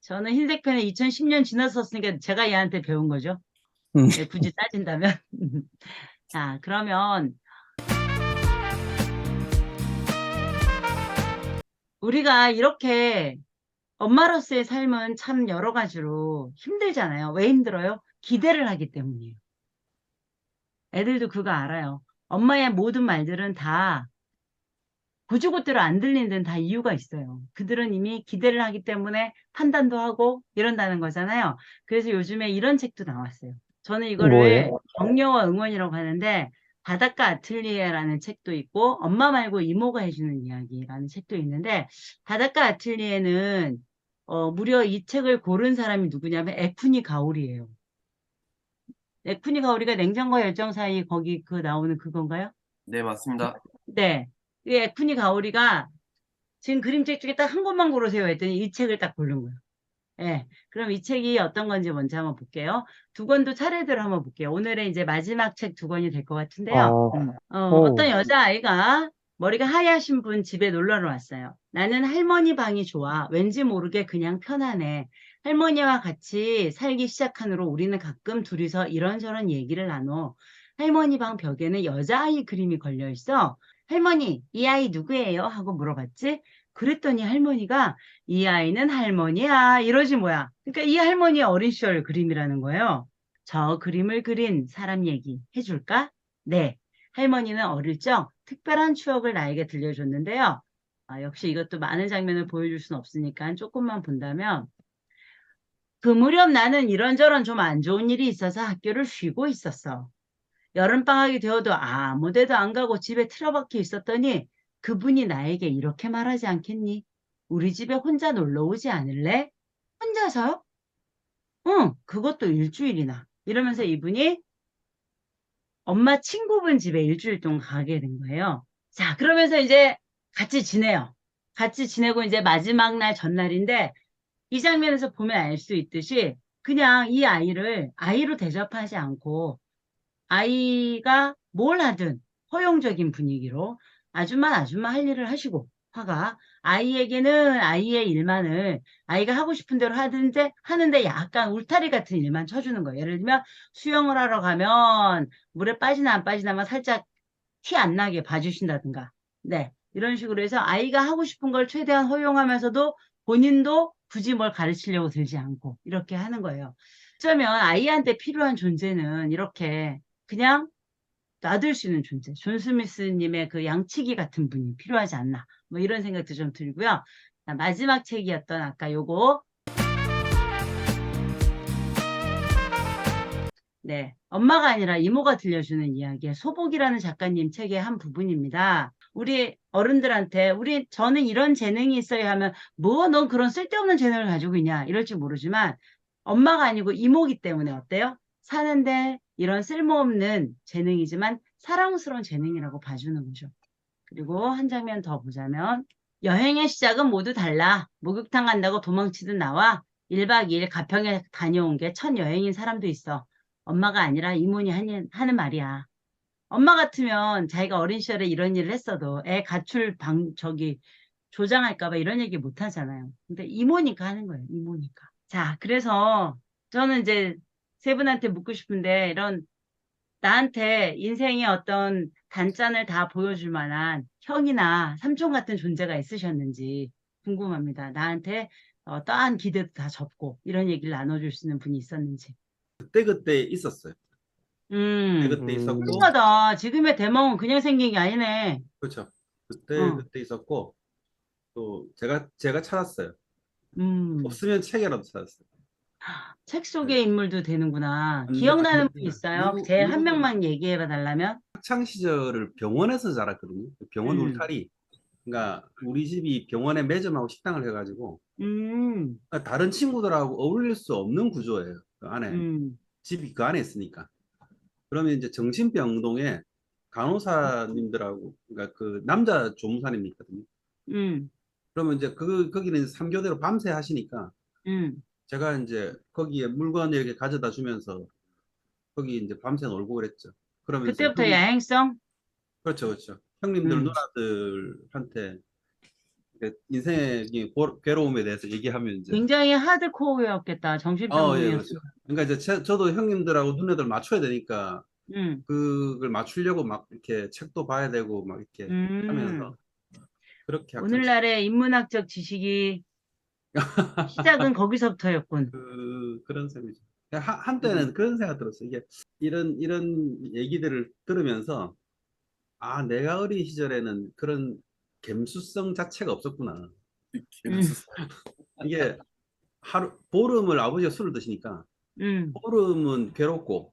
저는 흰색 펜을 2010년 지나서 썼으니까 제가 얘한테 배운 거죠. 음. 네, 굳이 따진다면. 자, 그러면 우리가 이렇게 엄마로서의 삶은 참 여러 가지로 힘들잖아요. 왜 힘들어요? 기대를 하기 때문이에요. 애들도 그거 알아요. 엄마의 모든 말들은 다 고주고대로 안 들리는 데는 다 이유가 있어요. 그들은 이미 기대를 하기 때문에 판단도 하고 이런다는 거잖아요. 그래서 요즘에 이런 책도 나왔어요. 저는 이거를 뭐예요? 격려와 응원이라고 하는데 바닷가 아틀리에라는 책도 있고 엄마 말고 이모가 해주는 이야기라는 책도 있는데 바닷가 아틀리에는 무려 이 책을 고른 사람이 누구냐면 에쿠니 가오리예요. 에쿠니 가오리가 냉정과 열정 사이 거기 그 나오는 그건가요? 네, 맞습니다. 네. 이 에쿠니 가오리가 지금 그림책 중에 딱 한 권만 고르세요 했더니 이 책을 딱 고른 거예요. 예. 그럼 이 책이 어떤 건지 먼저 한번 볼게요. 두 권도 차례대로 한번 볼게요. 오늘은 이제 마지막 책 두 권이 될 것 같은데요. 아, 어떤 오, 여자아이가 머리가 하얗신 분 집에 놀러 왔어요. 나는 할머니 방이 좋아. 왠지 모르게 그냥 편하네. 할머니와 같이 살기 시작한 후로 우리는 가끔 둘이서 이런저런 얘기를 나눠. 할머니 방 벽에는 여자아이 그림이 걸려 있어. 할머니, 이 아이 누구예요? 하고 물어봤지. 그랬더니 할머니가 이 아이는 할머니야. 이러지 뭐야. 그러니까 이 할머니의 어린 시절 그림이라는 거예요. 저 그림을 그린 사람 얘기 해줄까? 네. 할머니는 어릴 적 특별한 추억을 나에게 들려줬는데요. 역시 이것도 많은 장면을 보여줄 수는 없으니까 조금만 본다면 그 무렵 나는 이런저런 좀 안 좋은 일이 있어서 학교를 쉬고 있었어. 여름방학이 되어도 아무 데도 안 가고 집에 틀어박혀 있었더니 그분이 나에게 이렇게 말하지 않겠니? 우리 집에 혼자 놀러 오지 않을래? 혼자서요? 응, 그것도 일주일이나. 이러면서 이분이 엄마 친구분 집에 일주일 동안 가게 된 거예요. 자, 그러면서 이제 같이 지내요. 같이 지내고 이제 마지막 날 전날인데 이 장면에서 보면 알 수 있듯이 그냥 이 아이를 아이로 대접하지 않고 아이가 뭘 하든 허용적인 분위기로 아줌마 할 일을 하시고 화가 아이에게는 아이의 일만을 아이가 하고 싶은 대로 하는데 약간 울타리 같은 일만 쳐주는 거예요. 예를 들면 수영을 하러 가면 물에 빠지나 안 빠지나만 살짝 티 안 나게 봐주신다든가. 네. 이런 식으로 해서 아이가 하고 싶은 걸 최대한 허용하면서도 본인도 굳이 뭘 가르치려고 들지 않고 이렇게 하는 거예요. 어쩌면 아이한테 필요한 존재는 이렇게 그냥 놔둘 수 있는 존재. 존 스미스님의 그 양치기 같은 분이 필요하지 않나. 뭐 이런 생각도 좀 들고요. 자, 마지막 책이었던 아까 요거. 네. 엄마가 아니라 이모가 들려주는 이야기의 소복이라는 작가님 책의 한 부분입니다. 우리 어른들한테 저는 이런 재능이 있어야 하면 뭐 넌 그런 쓸데없는 재능을 가지고 있냐 이럴지 모르지만 엄마가 아니고 이모기 때문에 어때요? 사는데 이런 쓸모없는 재능이지만 사랑스러운 재능이라고 봐주는 거죠. 그리고 한 장면 더 보자면 여행의 시작은 모두 달라. 목욕탕 간다고 도망치듯 나와 1박 2일 가평에 다녀온 게 첫 여행인 사람도 있어. 엄마가 아니라 이모니 하는 말이야. 엄마 같으면 자기가 어린 시절에 이런 일을 했어도 애 가출 조장할까 봐 이런 얘기 못 하잖아요. 근데 이모니까 하는 거예요. 이모니까. 자, 그래서 저는 이제 세 분한테 묻고 싶은데 이런 나한테 인생의 어떤 단짠을 다 보여줄 만한 형이나 삼촌 같은 존재가 있으셨는지 궁금합니다. 나한테 떠한 기대도 다 접고 이런 얘기를 나눠줄 수 있는 분이 있었는지. 그때 있었어요. 그때 있었고, 신기하다. 지금의 대멍은 그냥 생긴 게 아니네. 그렇죠. 어, 그때 있었고, 또 제가 찾았어요. 음. 없으면 책이라도 찾았어요. 책 네. 속의 인물도 되는구나. 근데 기억나는 분 있어요? 제 한 누구는 명만 얘기해 달라면? 학창 시절을 병원에서 자랐거든요. 병원 음, 울타리. 그러니까 우리 집이 병원에 매점하고 식당을 해가지고 음, 다른 친구들하고 어울릴 수 없는 구조예요. 그 안에 음, 집이 그 안에 있으니까. 그러면 이제 정신병동에 간호사님들하고 그러니까 그 남자 조무사님이 있거든요. 음, 그러면 이제 거기는 3교대로 밤새 하시니까 음. 제가 이제 거기에 물건 이렇게 가져다 주면서 거기 이제 밤새 놀고 그랬죠. 그러면서 그때부터 야행성? 그렇죠, 그렇죠. 형님들, 음. 누나들한테 인생의 괴로움에 대해서 얘기하면 이제, 굉장히 하드코어였겠다. 예, 그렇죠. 정신병동이었으면. 그러니까 이제 저도 형님들하고 누나들 맞춰야 되니까 음, 그걸 맞추려고 막 이렇게 책도 봐야 되고 막 이렇게 음. 하면서 그렇게 학창 시절 오늘날의 인문학적 지식이 시작은 거기서부터였군. 그런 셈이죠. 한때는 음, 그런 생각 들었어요. 이게 이런 얘기들을 들으면서 아, 내가 어린 시절에는 그런 갬수성 자체가 없었구나. 음, 이게 보름을 아버지가 술을 드시니까 음. 보름은 괴롭고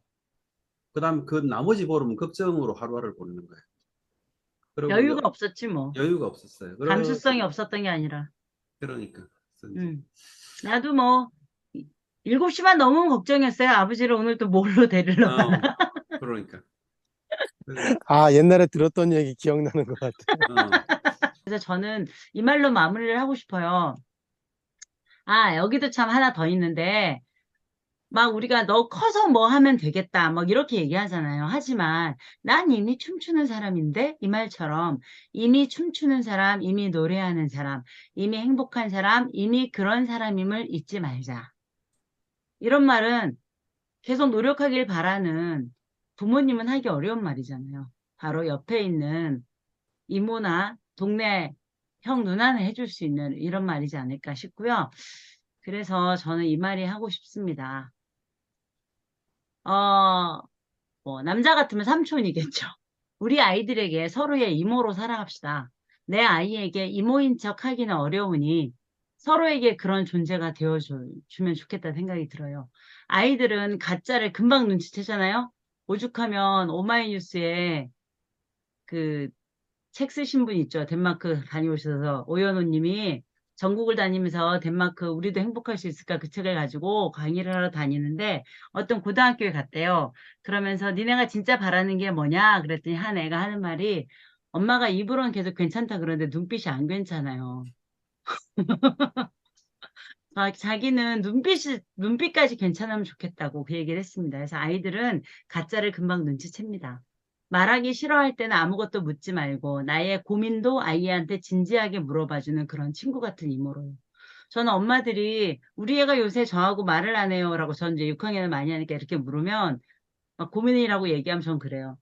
그다음 그 나머지 보름은 걱정으로 하루하루를 보내는 거예요. 그리고 이제 여유가 없었지 뭐. 여유가 없었어요. 감수성이 없었던 게 아니라. 그러니까 그래서 이제 음. 나도 뭐 7시만 넘으면 걱정했어요. 아버지를 오늘 또 뭘로 데리러 어 그러니까 그래서 아, 옛날에 들었던 얘기 기억나는 것 같아. 어 그래서 저는 이 말로 마무리를 하고 싶어요. 아, 여기도 참 하나 더 있는데, 막 우리가 너 커서 뭐 하면 되겠다, 막 이렇게 얘기하잖아요. 하지만 난 이미 춤추는 사람인데, 이 말처럼 이미 춤추는 사람, 이미 노래하는 사람, 이미 행복한 사람, 이미 그런 사람임을 잊지 말자. 이런 말은 계속 노력하길 바라는 부모님은 하기 어려운 말이잖아요. 바로 옆에 있는 이모나 동네 형 누나는 해줄 수 있는 이런 말이지 않을까 싶고요. 그래서 저는 이 말이 하고 싶습니다. 어, 뭐 남자 같으면 삼촌이겠죠. 우리 아이들에게 서로의 이모로 살아갑시다. 내 아이에게 이모인 척 하기는 어려우니 서로에게 그런 존재가 되어주면 좋겠다 생각이 들어요. 아이들은 가짜를 금방 눈치채잖아요. 오죽하면 오마이뉴스에 그 책 쓰신 분 있죠. 덴마크 다녀오셔서 오연호 님이 전국을 다니면서 덴마크 우리도 행복할 수 있을까 그 책을 가지고 강의를 하러 다니는데 어떤 고등학교에 갔대요. 그러면서 니네가 진짜 바라는 게 뭐냐 그랬더니 한 애가 하는 말이 엄마가 입으로는 계속 괜찮다 그러는데 눈빛이 안 괜찮아요. 자기는 눈빛까지 괜찮으면 좋겠다고 그 얘기를 했습니다. 그래서 아이들은 가짜를 금방 눈치챕니다. 말하기 싫어할 때는 아무것도 묻지 말고 나의 고민도 아이한테 진지하게 물어봐주는 그런 친구 같은 이모로요. 저는 엄마들이 우리 애가 요새 저하고 말을 안 해요 라고 전 이제 6학년을 많이 하니까 이렇게 물으면 막 고민이라고 얘기하면 전 그래요.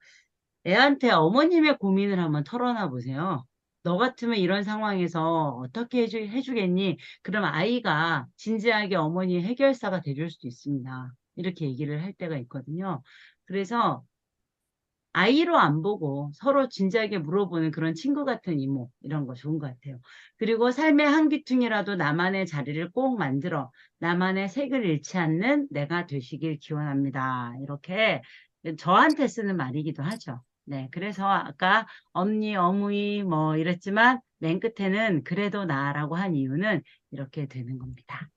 애한테 어머님의 고민을 한번 털어놔 보세요. 너 같으면 이런 상황에서 어떻게 해주겠니? 그럼 아이가 진지하게 어머니의 해결사가 돼줄 수도 있습니다. 이렇게 얘기를 할 때가 있거든요. 그래서 아이로 안 보고 서로 진지하게 물어보는 그런 친구 같은 이모 이런 거 좋은 것 같아요. 그리고 삶의 한 귀퉁이라도 나만의 자리를 꼭 만들어 나만의 색을 잃지 않는 내가 되시길 기원합니다. 이렇게 저한테 쓰는 말이기도 하죠. 네, 그래서 아까 엄니, 어무이 뭐 이랬지만 맨 끝에는 그래도 나라고 한 이유는 이렇게 되는 겁니다.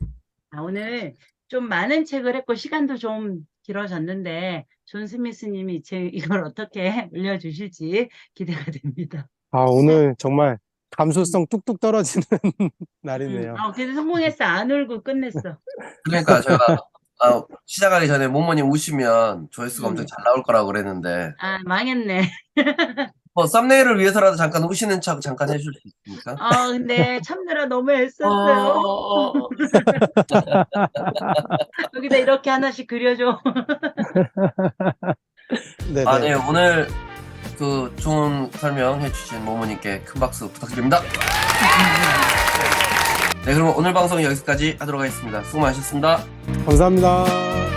오늘 좀 많은 책을 했고 시간도 좀 길어졌는데 존 스미스님이 이걸 어떻게 올려주실지 기대가 됩니다. 오늘 정말 감수성 뚝뚝 떨어지는 날이네요. 그래도 성공했어. 안 울고 끝냈어. 그러니까 제가 시작하기 전에 모모님 우시면 조회수가 엄청 잘 나올 거라고 그랬는데 망했네. 썸네일을 위해서라도 잠깐 우시는 척 잠깐 해줄 수 있습니까? 근데 참느라 너무 애썼어요. 여기다 이렇게 하나씩 그려줘. 네네. 네, 오늘 그 좋은 설명 해주신 모모님께 큰 박수 부탁드립니다. 네, 그럼 오늘 방송 여기까지 하도록 하겠습니다. 수고 많으셨습니다. 감사합니다.